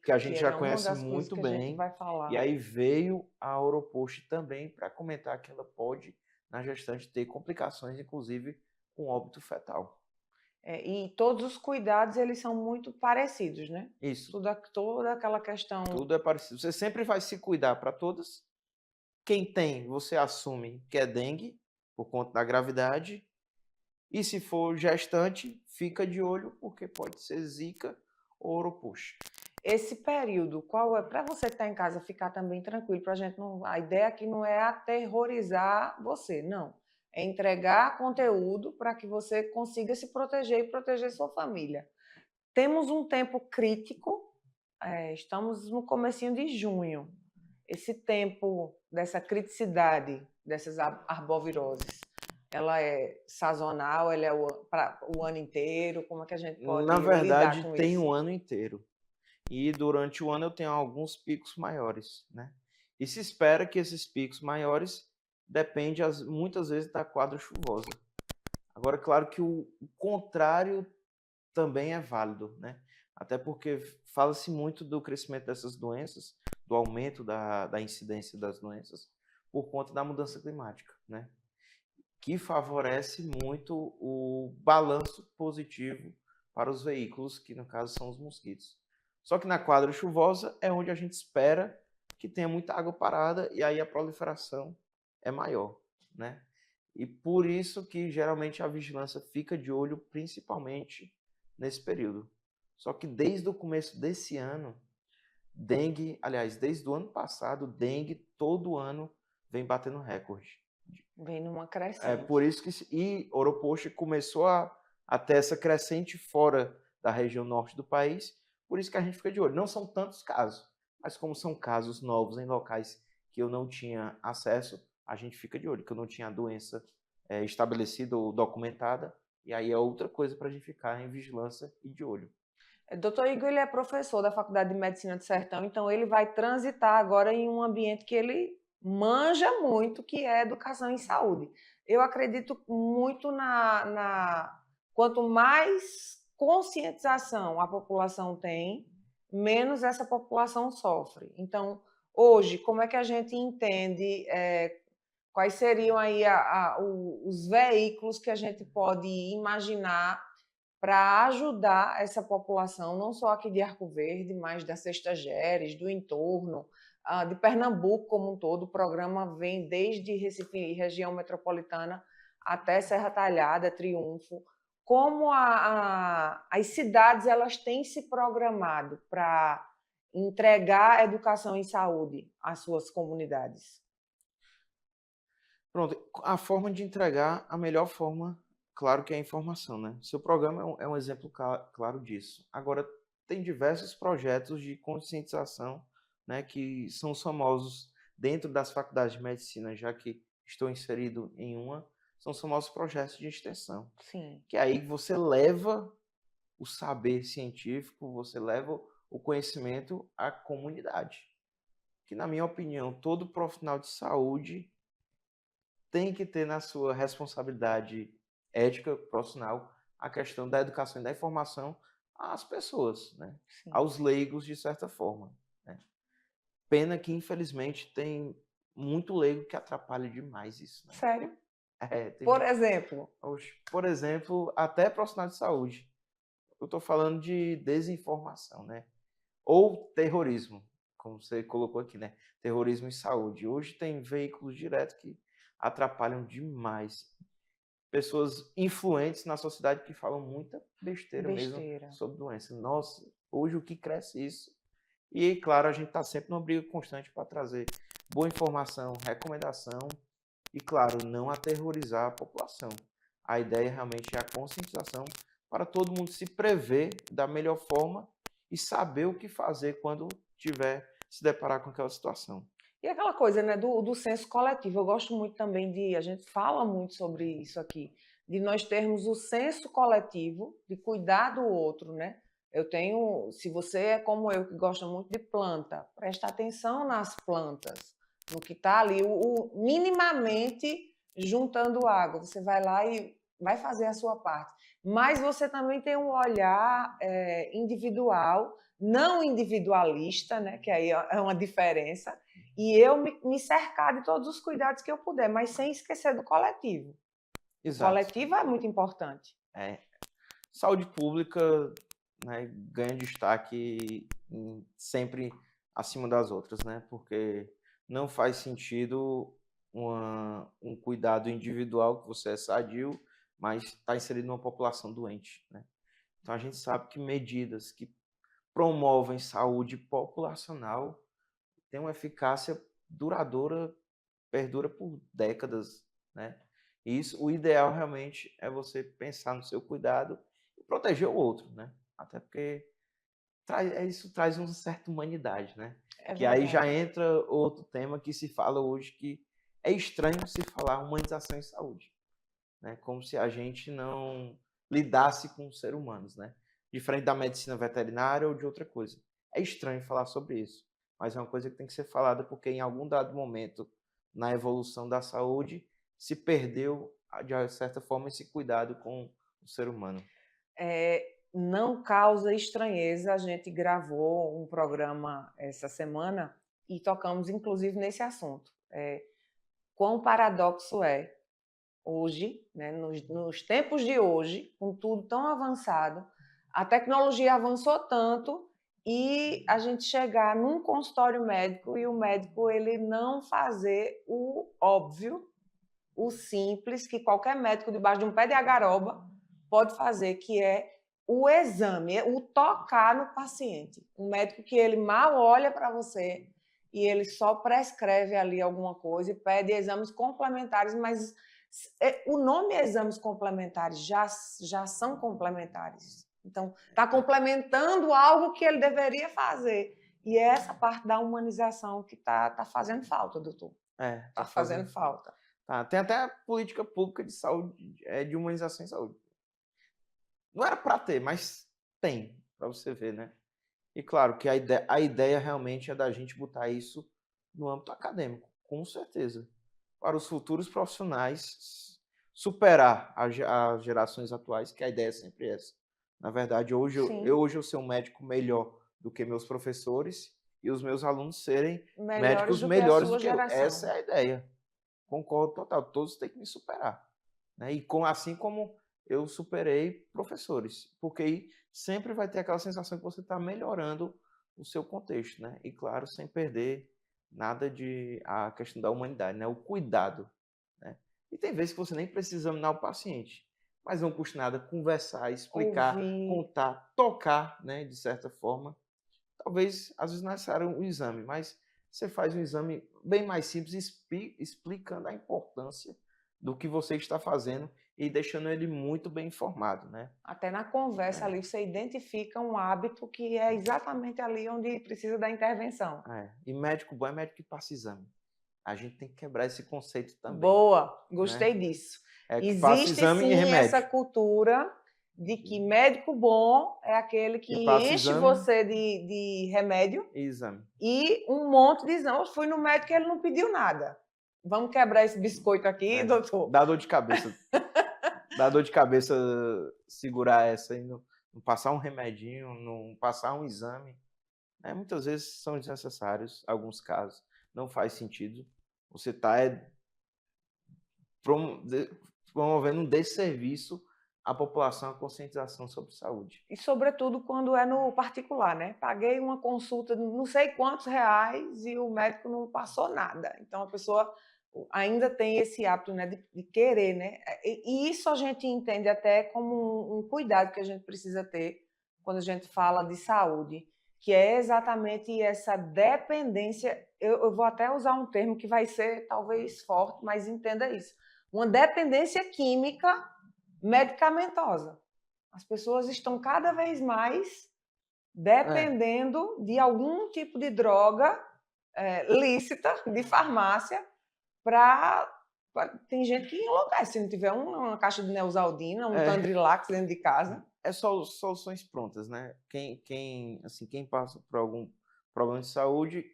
que a gente já conhece muito bem. E aí veio a Oropush também para comentar que ela pode, na gestante, ter complicações, inclusive com óbito fetal. E todos os cuidados, eles são muito parecidos, né? Isso. Toda aquela questão... Tudo é parecido. Você sempre vai se cuidar para todas. Quem tem, você assume que é dengue, por conta da gravidade. E se for gestante, fica de olho, porque pode ser Zika ou Oropush. Esse período, qual é? Para você que está em casa ficar também tranquilo, para a gente não... A ideia aqui não é aterrorizar você, não. É entregar conteúdo para que você consiga se proteger e proteger sua família. Temos um tempo crítico, estamos no comecinho de junho. Esse tempo dessa criticidade dessas arboviroses, ela é sazonal, ela é para o ano inteiro? Como é que a gente pode lidar com isso? Na verdade, tem o ano inteiro. E durante o ano eu tenho alguns picos maiores, né? E se espera que esses picos maiores depende muitas vezes da quadra chuvosa. Agora, claro que o contrário também é válido, né? Até porque fala-se muito do crescimento dessas doenças, do aumento da incidência das doenças, por conta da mudança climática, né? Que favorece muito o balanço positivo para os veículos, que no caso são os mosquitos. Só que na quadra chuvosa é onde a gente espera que tenha muita água parada e aí a proliferação é maior, né? E por isso que geralmente a vigilância fica de olho principalmente nesse período. Só que desde o começo desse ano, dengue, aliás, desde o ano passado, dengue todo ano vem batendo recorde. Vem numa crescente. É por isso que e Oropush começou a ter essa crescente fora da região norte do país, por isso que a gente fica de olho. Não são tantos casos, mas como são casos novos em locais que eu não tinha acesso, a gente fica de olho, que eu não tinha a doença estabelecida ou documentada, e aí é outra coisa para a gente ficar em vigilância e de olho. Doutor Igor, ele é professor da Faculdade de Medicina do Sertão, então ele vai transitar agora em um ambiente que ele manja muito, que é educação em saúde. Eu acredito muito quanto mais conscientização a população tem, menos essa população sofre. Então, hoje, como é que a gente entende quais seriam aí os veículos que a gente pode imaginar para ajudar essa população, não só aqui de Arco Verde, mas da Sexta Geres, do entorno, de Pernambuco como um todo. O programa vem desde Recife e região metropolitana até Serra Talhada, Triunfo. Como as cidades elas têm se programado para entregar educação em saúde às suas comunidades? Pronto, a forma de entregar, a melhor forma, claro que é a informação, né? Seu programa é um exemplo claro disso. Agora, tem diversos projetos de conscientização, né, que são os famosos, dentro das faculdades de medicina, já que estou inserido em uma, são os famosos projetos de extensão. Sim. Que aí você leva o saber científico, você leva o conhecimento à comunidade. Que, na minha opinião, todo profissional de saúde tem que ter na sua responsabilidade ética profissional a questão da educação e da informação às pessoas, né? Sim. Aos leigos, de certa forma, né? Pena que, infelizmente, tem muito leigo que atrapalha demais isso, né? Sério? Tem Por exemplo? Por exemplo, até profissional de saúde. Eu estou falando de desinformação, né? Ou terrorismo, como você colocou aqui, né? Terrorismo em saúde. Hoje tem veículos diretos que atrapalham demais. Pessoas influentes na sociedade que falam muita besteira mesmo sobre doença. Nossa, hoje o que cresce isso? E, claro, a gente está sempre numa briga constante para trazer boa informação, recomendação e, claro, não aterrorizar a população. A ideia realmente é a conscientização para todo mundo se prever da melhor forma e saber o que fazer quando tiver se deparar com aquela situação. E aquela coisa, né, do senso coletivo. Eu gosto muito também a gente fala muito sobre isso aqui, de nós termos o senso coletivo de cuidar do outro, né? Se você é como eu, que gosta muito de planta, presta atenção nas plantas, no que está ali, minimamente juntando água. Você vai lá e vai fazer a sua parte. Mas você também tem um olhar individual, não individualista, né, que aí é uma diferença, e eu me cercar de todos os cuidados que eu puder, mas sem esquecer do coletivo. Exato. O coletivo é muito importante. Saúde pública, né, ganha destaque sempre acima das outras, né? Porque não faz sentido um cuidado individual, que você é sadio, mas está inserido numa população doente, né? Então a gente sabe que medidas que promovem saúde populacional têm uma eficácia duradoura, perdura por décadas, né? E o ideal realmente é você pensar no seu cuidado e proteger o outro, né? Até porque isso traz uma certa humanidade, né? Que aí já entra outro tema que se fala hoje, que é estranho se falar humanização em saúde, né? Como se a gente não lidasse com os seres humanos, né? Diferente da medicina veterinária ou de outra coisa. É estranho falar sobre isso, mas é uma coisa que tem que ser falada porque em algum dado momento na evolução da saúde se perdeu, de certa forma, esse cuidado com o ser humano. Não causa estranheza, a gente gravou um programa essa semana e tocamos inclusive nesse assunto. Quão paradoxo é hoje, né, nos tempos de hoje, com tudo tão avançado, a tecnologia avançou tanto e a gente chegar num consultório médico e o médico ele não fazer o óbvio, o simples, que qualquer médico debaixo de um pé de agaroba pode fazer, que é o exame, o tocar no paciente. Um médico que ele mal olha para você e ele só prescreve ali alguma coisa e pede exames complementares, mas o nome exames complementares já são complementares. Então, está complementando algo que ele deveria fazer. E é essa parte da humanização que está fazendo falta, doutor. Está fazendo falta. Tem até a política pública de saúde, de humanização em saúde. Não era para ter, mas tem, para você ver, né? E claro que a ideia realmente é da gente botar isso no âmbito acadêmico, com certeza. Para os futuros profissionais superar as gerações atuais, que a ideia é sempre essa. Na verdade, hoje eu ser um médico melhor do que meus professores e os meus alunos serem médicos melhores do que eu. Essa é a ideia. concordo total. Todos têm que me superar, né? E assim como eu superei professores, porque aí sempre vai ter aquela sensação que você está melhorando o seu contexto, né? E claro, sem perder nada de a questão da humanidade, né? O cuidado, né? E tem vezes que você nem precisa examinar o paciente, mas não custa nada conversar, explicar, Ouvir. contar, tocar, né? De certa forma. Talvez, às vezes, não é necessário um exame, mas você faz um exame bem mais simples, explicando a importância do que você está fazendo e deixando ele muito bem informado, né? Até na conversa ali você identifica um hábito que é exatamente ali onde precisa da intervenção. E médico bom é médico que passa exame. A gente tem que quebrar esse conceito também. Boa, gostei né? disso. É que passa Existe exame e sim remédio. essa cultura de que médico bom é aquele que passa enche exame você de remédio e exame. e um monte de exame. Eu fui no médico e ele não pediu nada. Vamos quebrar esse biscoito aqui, doutor? Dá dor de cabeça. Dá dor de cabeça segurar essa e não passar um remedinho, não passar um exame. Muitas vezes são desnecessários, alguns casos. Não faz sentido. Você está promovendo um desserviço à população, à conscientização sobre saúde. E, sobretudo, quando é no particular, né? Paguei uma consulta de não sei quantos reais e o médico não passou nada. Então, a pessoa ainda tem esse hábito, né, de querer, né? E isso a gente entende até como um cuidado que a gente precisa ter quando a gente fala de saúde, que é exatamente essa dependência. Eu vou até usar um termo que vai ser talvez forte, mas entenda isso. Uma dependência química medicamentosa. As pessoas estão cada vez mais dependendo de algum tipo de droga lícita, de farmácia, tem gente que enlouquece se não tiver uma caixa de Neosaldina, um Tandrilax dentro de casa. É só soluções prontas, né? Quem passa por algum problema de saúde,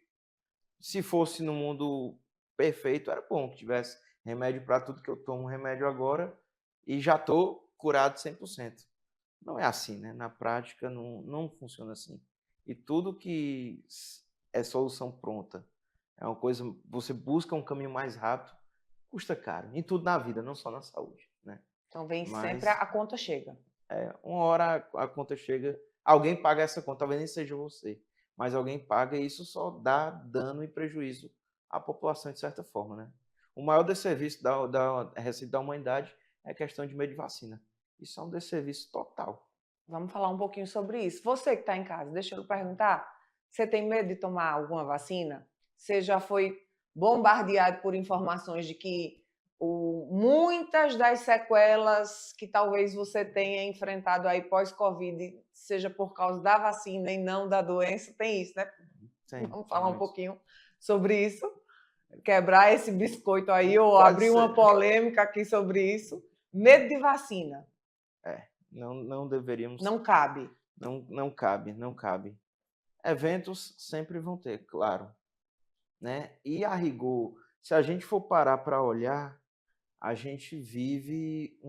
se fosse no mundo perfeito, era bom que tivesse remédio para tudo, que eu tomo remédio agora e já estou curado 100%. Não é assim, né? Na prática não funciona assim. E tudo que é solução pronta, é uma coisa, você busca um caminho mais rápido, custa caro. Em tudo na vida, não só na saúde, né? Então sempre a conta chega. Uma hora a conta chega, alguém paga essa conta, talvez nem seja você, mas alguém paga e isso só dá dano e prejuízo à população de certa forma, né? O maior desserviço da receita da humanidade é a questão de medo de vacina. Isso é um desserviço total. Vamos falar um pouquinho sobre isso. Você que está em casa, deixa eu perguntar, você tem medo de tomar alguma vacina? Você já foi bombardeado por informações de que muitas das sequelas que talvez você tenha enfrentado aí pós-Covid seja por causa da vacina e não da doença? Tem isso, né? Sim, vamos falar um pouquinho sobre isso? Quebrar esse biscoito aí ou abrir uma polêmica aqui sobre isso. Medo de vacina. Não deveríamos... Não cabe. Não cabe. Eventos sempre vão ter, claro, né? E a rigor, se a gente for parar para olhar, a gente vive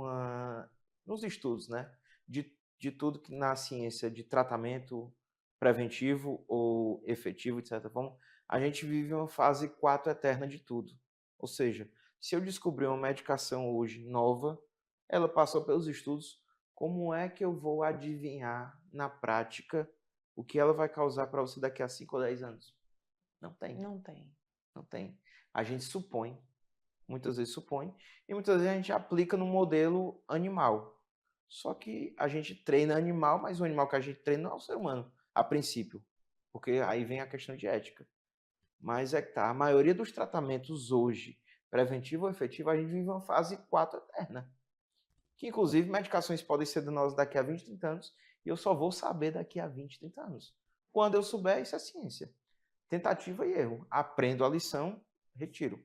nos estudos, né? De tudo que na ciência de tratamento preventivo ou efetivo, de certa forma, a gente vive uma fase 4 eterna de tudo. Ou seja, se eu descobrir uma medicação hoje nova, ela passou pelos estudos, como é que eu vou adivinhar na prática o que ela vai causar para você daqui a 5 ou 10 anos? Não tem. A gente supõe, muitas vezes supõe, e muitas vezes a gente aplica no modelo animal. Só que a gente treina animal, mas o animal que a gente treina não é o ser humano, a princípio. Porque aí vem a questão de ética. Mas a maioria dos tratamentos hoje, preventivo ou efetivo, a gente vive uma fase 4 eterna. Que, inclusive, medicações podem ser danosas daqui a 20, 30 anos, e eu só vou saber daqui a 20, 30 anos. Quando eu souber, isso é ciência. Tentativa e erro. Aprendo a lição, retiro.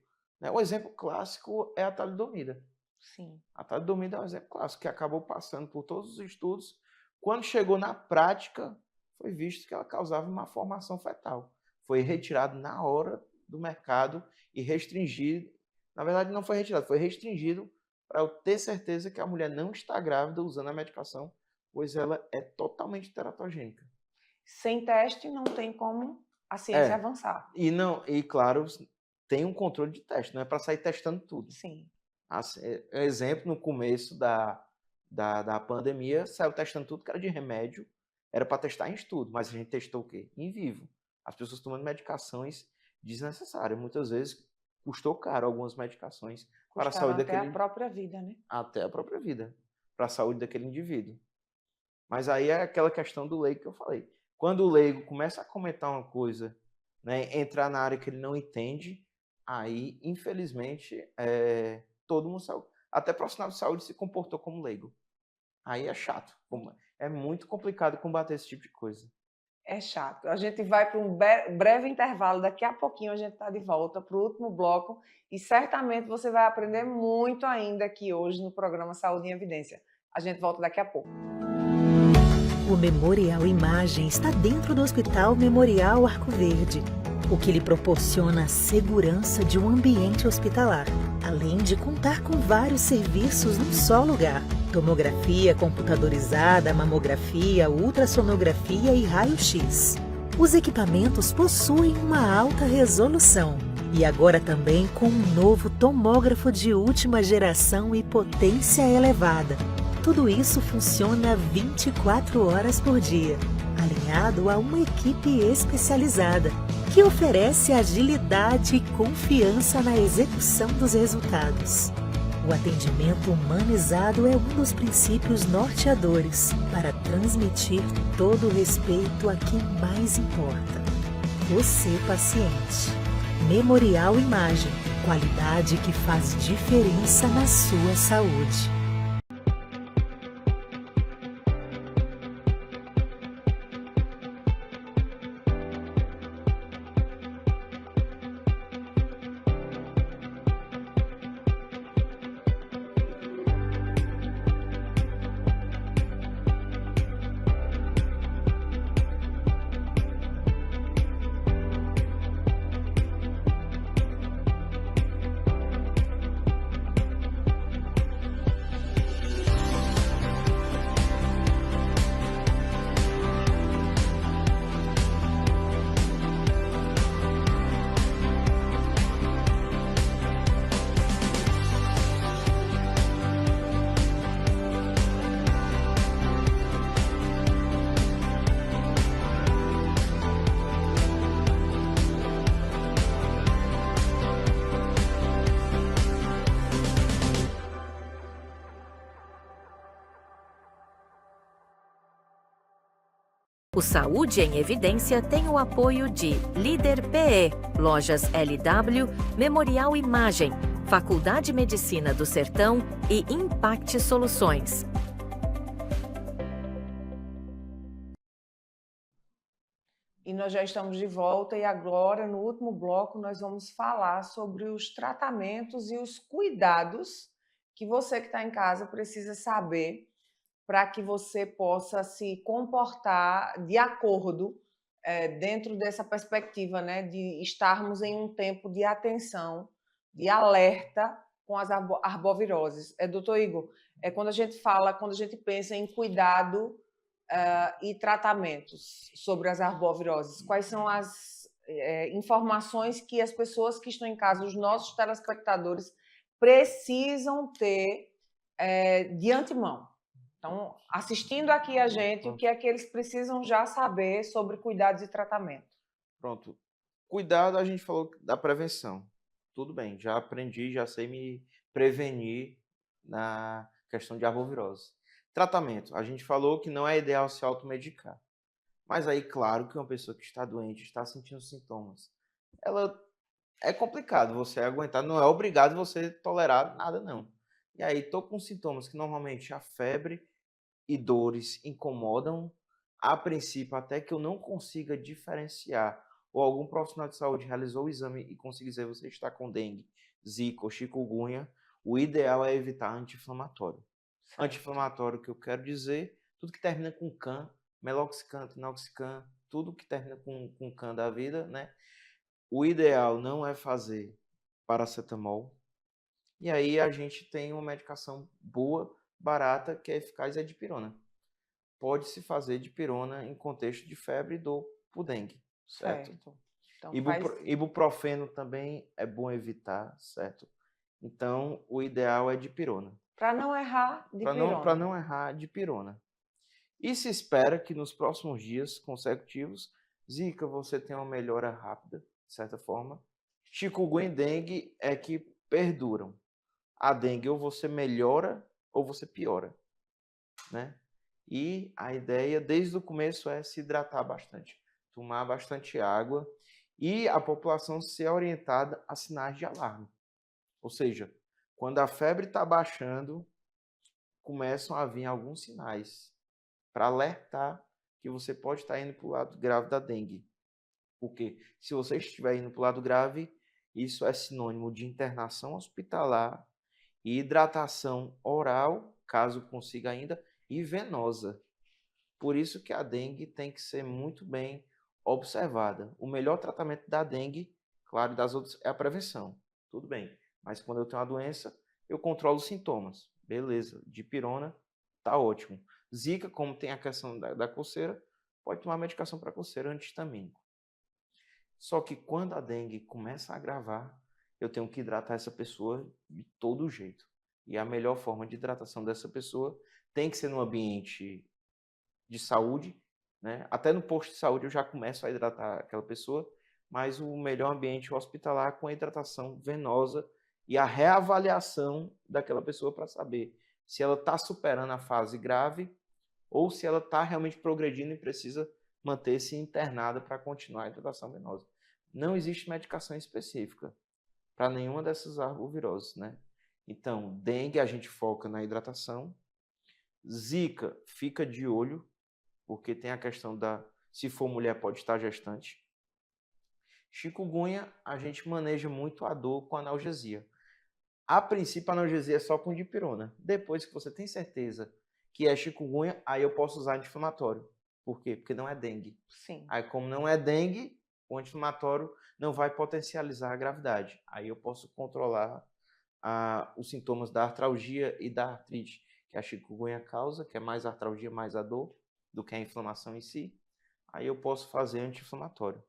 O exemplo clássico é a talidomida. Sim. A talidomida é um exemplo clássico, que acabou passando por todos os estudos. Quando chegou na prática, foi visto que ela causava uma malformação fetal. Foi retirado na hora do mercado e restringido. Na verdade, não foi retirado, foi restringido para eu ter certeza que a mulher não está grávida usando a medicação, pois ela é totalmente teratogênica. Sem teste, não tem como a ciência avançar. E claro, tem um controle de teste, não é para sair testando tudo. Sim. Assim, exemplo, no começo da pandemia, saiu testando tudo que era de remédio, era para testar em estudo, mas a gente testou o quê? Em vivo. As pessoas tomando medicações desnecessárias. Muitas vezes custou caro algumas medicações para a Custaram saúde até a própria vida, né? até a própria vida, para a saúde daquele indivíduo. Mas aí é aquela questão do leigo que eu falei. Quando o leigo começa a comentar uma coisa, né, entrar na área que ele não entende, aí, infelizmente, todo mundo saiu. Até profissional de saúde se comportou como leigo. Aí é chato. É muito complicado combater esse tipo de coisa. É chato. A gente vai para um breve intervalo. Daqui a pouquinho a gente está de volta para o último bloco e certamente você vai aprender muito ainda aqui hoje no programa Saúde em Evidência. A gente volta daqui a pouco. O Memorial Imagem está dentro do Hospital Memorial Arco Verde, o que lhe proporciona a segurança de um ambiente hospitalar, além de contar com vários serviços num só lugar. Tomografia computadorizada, mamografia, ultrassonografia e raio-x. Os equipamentos possuem uma alta resolução e agora também com um novo tomógrafo de última geração e potência elevada. Tudo isso funciona 24 horas por dia, alinhado a uma equipe especializada, que oferece agilidade e confiança na execução dos resultados. O atendimento humanizado é um dos princípios norteadores para transmitir todo o respeito a quem mais importa. Você, paciente. Memorial Imagem, qualidade que faz diferença na sua saúde. O Saúde em Evidência tem o apoio de Líder PE, Lojas LW, Memorial Imagem, Faculdade Medicina do Sertão e Impact Soluções. E nós já estamos de volta e agora, no último bloco, nós vamos falar sobre os tratamentos e os cuidados que você que está em casa precisa saber para que você possa se comportar de acordo dentro dessa perspectiva, né, de estarmos em um tempo de atenção, de alerta com as arboviroses. Doutor Igor, quando a gente pensa em cuidado e tratamentos sobre as arboviroses, quais são as informações que as pessoas que estão em casa, os nossos telespectadores, precisam ter de antemão? Então, assistindo aqui a gente, o que é que eles precisam já saber sobre cuidados e tratamento? Pronto. Cuidado, a gente falou da prevenção. Tudo bem, já aprendi, já sei me prevenir na questão de arbovirose. Tratamento. A gente falou que não é ideal se automedicar. Mas aí, claro que uma pessoa que está doente, está sentindo sintomas, é complicado você aguentar, não é obrigado você tolerar nada, não. E aí, estou com sintomas que normalmente a febre e dores incomodam, a princípio, até que eu não consiga diferenciar, ou algum profissional de saúde realizou o exame e consiga dizer você está com dengue, zika ou chikungunya, o ideal é evitar anti-inflamatório. Anti-inflamatório que eu quero dizer, tudo que termina com can, meloxicam, tinoxicam, tudo que termina com can da vida, né? O ideal não é fazer paracetamol. E aí a gente tem uma medicação boa, barata, que é eficaz, é dipirona. Pode-se fazer dipirona em contexto de febre e dor por dengue, certo? Então faz... Ibuprofeno também é bom evitar, certo? Então, o ideal é dipirona. Para não errar, dipirona. Para não errar, dipirona. E se espera que nos próximos dias consecutivos, Zika, você tenha uma melhora rápida, de certa forma. Chikungunya e dengue é que perduram. A dengue ou você melhora ou você piora, né? E a ideia desde o começo é se hidratar bastante, tomar bastante água e a população ser orientada a sinais de alarme. Ou seja, quando a febre está baixando, começam a vir alguns sinais para alertar que você pode estar indo para o lado grave da dengue. Porque se você estiver indo para o lado grave, isso é sinônimo de internação hospitalar e hidratação oral, caso consiga ainda, e venosa. Por isso que a dengue tem que ser muito bem observada. O melhor tratamento da dengue, claro, das outras, é a prevenção. Tudo bem. Mas quando eu tenho uma doença, eu controlo os sintomas. Beleza. Dipirona, tá ótimo. Zika, como tem a questão da coceira, pode tomar medicação para coceira anti-histamínico. Só que quando a dengue começa a agravar, eu tenho que hidratar essa pessoa de todo jeito. E a melhor forma de hidratação dessa pessoa tem que ser no ambiente de saúde, né? Até no posto de saúde eu já começo a hidratar aquela pessoa, mas o melhor ambiente hospitalar com a hidratação venosa e a reavaliação daquela pessoa para saber se ela está superando a fase grave ou se ela está realmente progredindo e precisa manter-se internada para continuar a hidratação venosa. Não existe medicação específica para nenhuma dessas arboviroses, né? Então, dengue a gente foca na hidratação. Zika fica de olho, porque tem a questão da, se for mulher, pode estar gestante. Chikungunya, a gente maneja muito a dor com analgesia. A princípio, a analgesia é só com dipirona. Depois que você tem certeza que é chikungunya, aí eu posso usar anti-inflamatório. Por quê? Porque não é dengue. Sim. Aí, como não é dengue, o anti-inflamatório não vai potencializar a gravidade. Aí eu posso controlar os sintomas da artralgia e da artrite, que a chikungunya causa, que é mais artralgia, mais a dor, do que a inflamação em si. Aí eu posso fazer anti-inflamatório.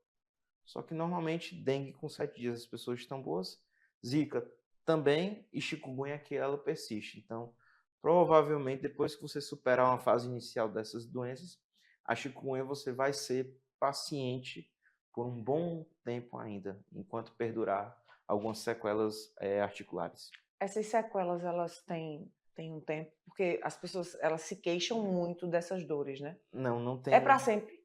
Só que normalmente dengue com 7 dias as pessoas estão boas, Zika também e chikungunya que ela persiste. Então, provavelmente depois que você superar uma fase inicial dessas doenças, a chikungunya você vai ser paciente por um bom tempo ainda, enquanto perdurar algumas sequelas articulares. Essas sequelas, elas têm um tempo, porque as pessoas, elas se queixam muito dessas dores, né? Não tem. É para sempre?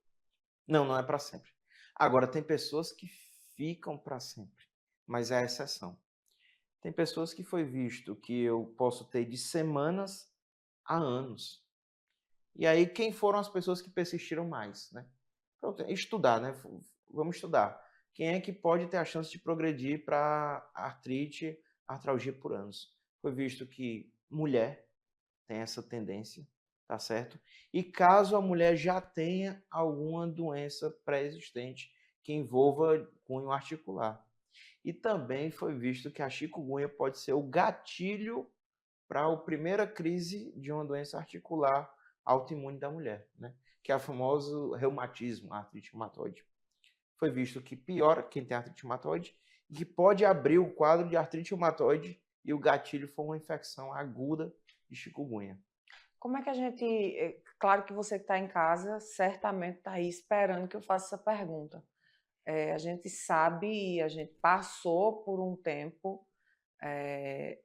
Não é para sempre. Agora, tem pessoas que ficam para sempre, mas é a exceção. Tem pessoas que foi visto que eu posso ter de semanas a anos. E aí, quem foram as pessoas que persistiram mais, né? Então, estudar, né? Vamos estudar. Quem é que pode ter a chance de progredir para artrite, artralgia por anos? Foi visto que mulher tem essa tendência, tá certo? E caso a mulher já tenha alguma doença pré-existente que envolva cunho articular. E também foi visto que a chikungunya pode ser o gatilho para a primeira crise de uma doença articular autoimune da mulher, né? Que é o famoso reumatismo, artrite reumatoide. Foi visto que piora quem tem artrite reumatoide e que pode abrir o quadro de artrite reumatoide e o gatilho foi uma infecção aguda de chikungunya. Como é que a gente... Claro que você que está em casa certamente está aí esperando que eu faça essa pergunta. A gente sabe, a gente passou por um tempo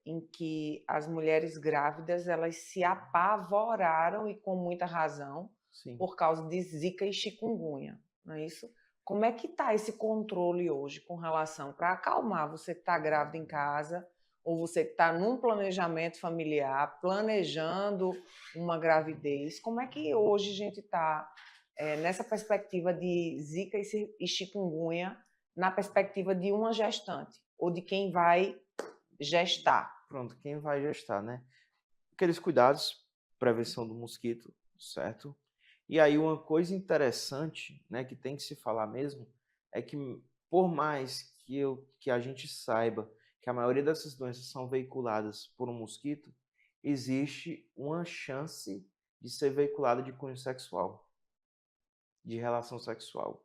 em que as mulheres grávidas elas se apavoraram e com muita razão. Sim. Por causa de Zika e chikungunya, não é isso? Como é que está esse controle hoje com relação para acalmar você que está grávida em casa ou você que está num planejamento familiar, planejando uma gravidez? Como é que hoje a gente está nessa perspectiva de Zika e chikungunya, na perspectiva de uma gestante ou de quem vai gestar? Pronto, quem vai gestar, né? Aqueles cuidados, prevenção do mosquito, certo? E aí uma coisa interessante, né, que tem que se falar mesmo, é que por mais que a gente saiba que a maioria dessas doenças são veiculadas por um mosquito, existe uma chance de ser veiculada de cunho sexual, de relação sexual.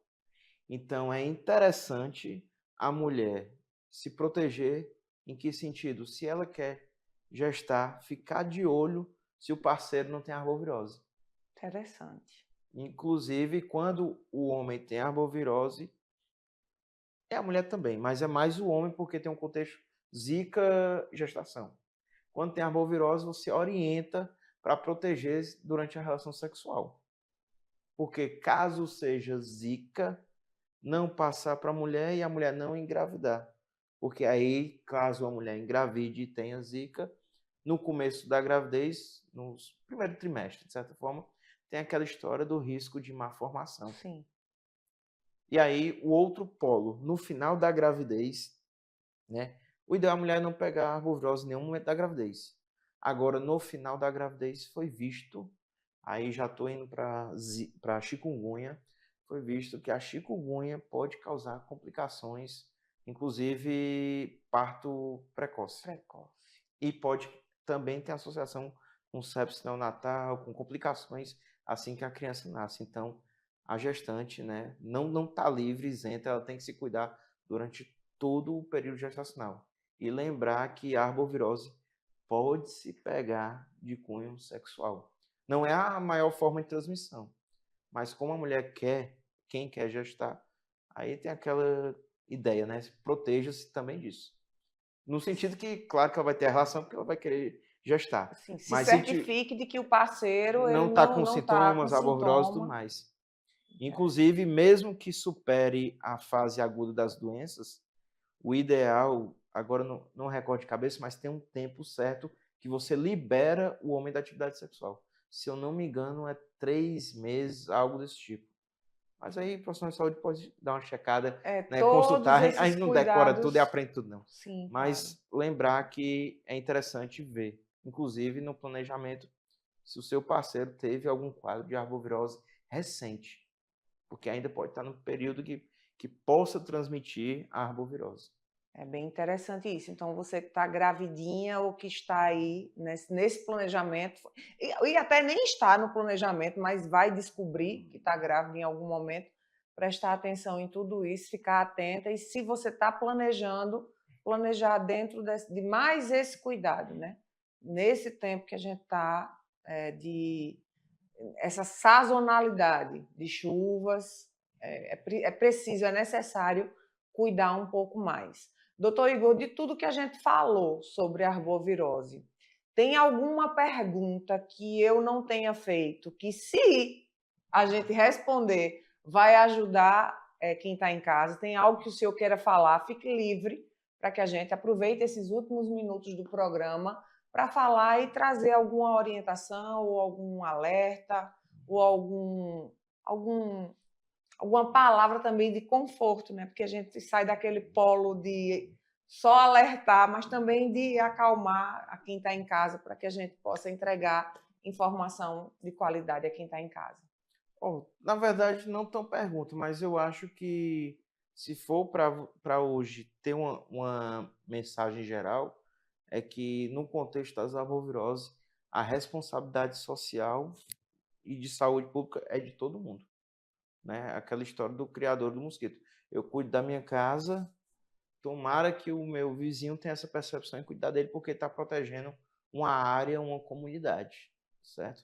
Então, é interessante a mulher se proteger. Em que sentido? Se ela quer gestar, ficar de olho se o parceiro não tem arbovirose. Interessante. Inclusive, quando o homem tem arbovirose, é a mulher também, mas é mais o homem porque tem um contexto zika gestação. Quando tem arbovirose, você orienta para proteger durante a relação sexual. Porque caso seja zika, não passar para a mulher e a mulher não engravidar. Porque aí, caso a mulher engravide e tenha zika, no começo da gravidez, no primeiro trimestre, de certa forma, tem aquela história do risco de má formação. Sim. E aí, o outro polo, no final da gravidez, né? O ideal é a mulher não pegar arbovirose em nenhum momento da gravidez. Agora, no final da gravidez, foi visto, aí já estou indo para chikungunya, foi visto que a chikungunya pode causar complicações, inclusive parto precoce. E pode também ter associação com sepsis neonatal, com complicações assim que a criança nasce. Então, a gestante, né, não está livre, isenta, ela tem que se cuidar durante todo o período gestacional. E lembrar que a arbovirose pode se pegar de cunho sexual. Não é a maior forma de transmissão, mas como a mulher quem quer gestar, aí tem aquela ideia, né? Proteja-se também disso. No sentido que, claro que ela vai ter a relação porque ela vai querer gestar. Assim, se Mas certifique de que o parceiro não ele está com não sintomas, tá com arbovirose e tudo sintoma. mais. Inclusive, mesmo que supere a fase aguda das doenças, o ideal, agora não recordo de cabeça, mas tem um tempo certo que você libera o homem da atividade sexual. Se eu não me engano, é 3 meses, algo desse tipo. Mas aí o profissional de saúde pode dar uma checada, né, Todos consultar. A esses gente não decora cuidados. tudo e aprende tudo, não. Sim, Mas lembrar que é interessante ver, inclusive no planejamento, se o seu parceiro teve algum quadro de arbovirose recente. Porque ainda pode estar no período que possa transmitir a arbovirose. É bem interessante isso. Então, você que está gravidinha ou que está aí nesse planejamento, e até nem está no planejamento, mas vai descobrir que está grávida em algum momento, prestar atenção em tudo isso, ficar atenta. E se você está planejando, planejar dentro de mais esse cuidado, né? Nesse tempo que a gente está, de essa sazonalidade de chuvas, é preciso, é necessário cuidar um pouco mais. Doutor Igor, de tudo que a gente falou sobre a arbovirose, tem alguma pergunta que eu não tenha feito, que se a gente responder, vai ajudar quem está em casa? Tem algo que o senhor queira falar? Fique livre para que a gente aproveite esses últimos minutos do programa para falar e trazer alguma orientação ou algum alerta ou alguma palavra também de conforto, né? Porque a gente sai daquele polo de só alertar, mas também de acalmar a quem está em casa para que a gente possa entregar informação de qualidade a quem está em casa. Na verdade, não tão pergunta, mas eu acho que se for para hoje ter uma mensagem geral, é que no contexto das arboviroses, a responsabilidade social e de saúde pública é de todo mundo. Né? Aquela história do criador do mosquito. Eu cuido da minha casa, tomara que o meu vizinho tenha essa percepção e cuidar dele porque está protegendo uma área, uma comunidade, certo?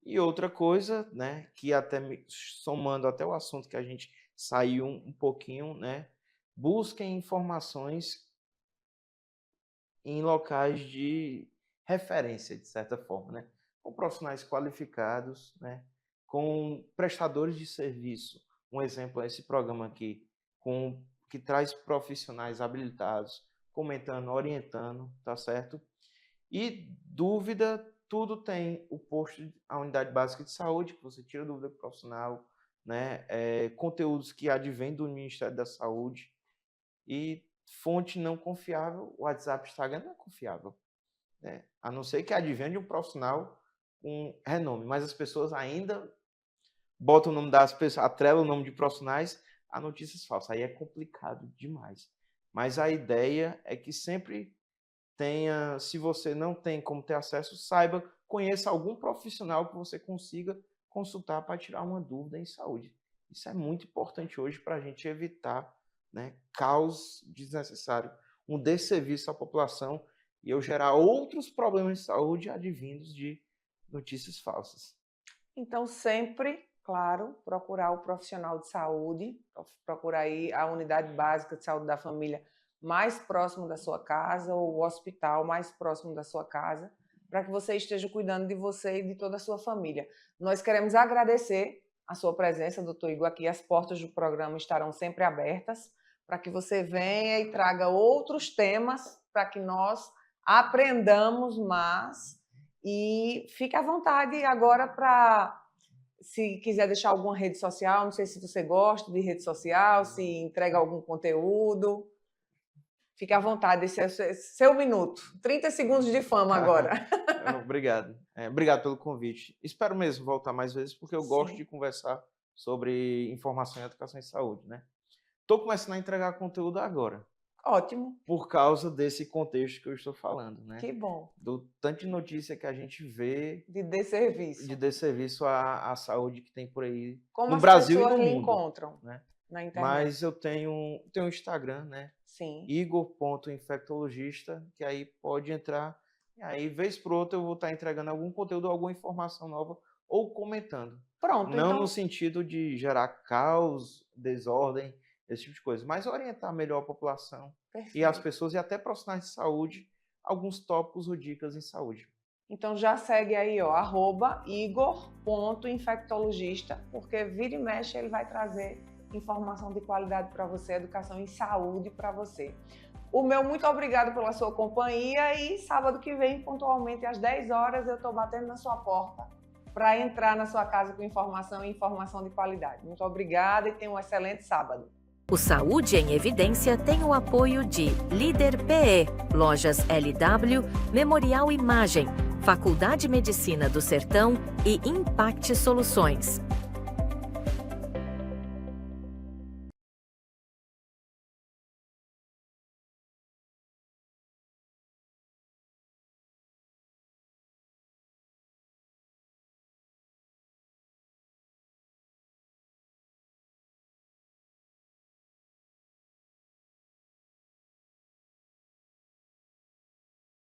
E outra coisa, né, que até somando até o assunto que a gente saiu um pouquinho, né, busquem informações em locais de referência, de certa forma, né, com profissionais qualificados, né, com prestadores de serviço. Um exemplo é esse programa aqui, que traz profissionais habilitados, comentando, orientando, tá certo? E dúvida, tudo tem o posto, a unidade básica de saúde, que você tira dúvida profissional, né? Conteúdos que advêm do Ministério da Saúde e fonte não confiável, o WhatsApp, Instagram não é confiável, né? A não ser que advenha de um profissional com renome, mas as pessoas ainda botam o nome das pessoas, atrelam o nome de profissionais a notícias falsas, aí é complicado demais. Mas a ideia é que sempre tenha, se você não tem como ter acesso, saiba, conheça algum profissional que você consiga consultar para tirar uma dúvida em saúde. Isso é muito importante hoje para a gente evitar, né, caos desnecessário, um desserviço à população e eu gerar outros problemas de saúde advindos de notícias falsas. Então, sempre, claro, procurar o profissional de saúde, procurar aí a unidade básica de saúde da família mais próximo da sua casa ou o hospital mais próximo da sua casa, para que você esteja cuidando de você e de toda a sua família. Nós queremos agradecer a sua presença, doutor Igor, aqui. As portas do programa estarão sempre abertas para que você venha e traga outros temas para que nós aprendamos mais. E fique à vontade agora para, se quiser deixar alguma rede social, não sei se você gosta de rede social, se entrega algum conteúdo. Fique à vontade, esse é seu minuto. 30 segundos de fama agora. Obrigado. Obrigado pelo convite. Espero mesmo voltar mais vezes, porque eu gosto Sim. de conversar sobre informação em educação e saúde, né? Estou começando a entregar conteúdo agora. Ótimo. Por causa desse contexto que eu estou falando, né? Que bom. Do tanto de notícia que a gente vê De desserviço. de desserviço à saúde que tem por aí Como no as Brasil e pessoas no lhe mundo, encontram, né? na internet. Mas eu tenho um Instagram, né? Sim. Igor.infectologista, que aí pode entrar. E aí, vez por outra, eu vou estar entregando algum conteúdo, alguma informação nova ou comentando. Pronto, Não então, no sentido de gerar caos, desordem, esse tipo de coisa, mas orientar melhor a população e as perfeito. pessoas e até profissionais de saúde, alguns tópicos ou dicas em saúde. Então já segue aí, ó, @igor.infectologista, porque vira e mexe ele vai trazer informação de qualidade para você, educação em saúde para você. O meu muito obrigado pela sua companhia e sábado que vem, pontualmente às 10 horas, eu estou batendo na sua porta para entrar na sua casa com informação e informação de qualidade. Muito obrigada e tenha um excelente sábado. O Saúde em Evidência tem o apoio de Líder PE, Lojas LW, Memorial Imagem, Faculdade Medicina do Sertão e Impact Soluções.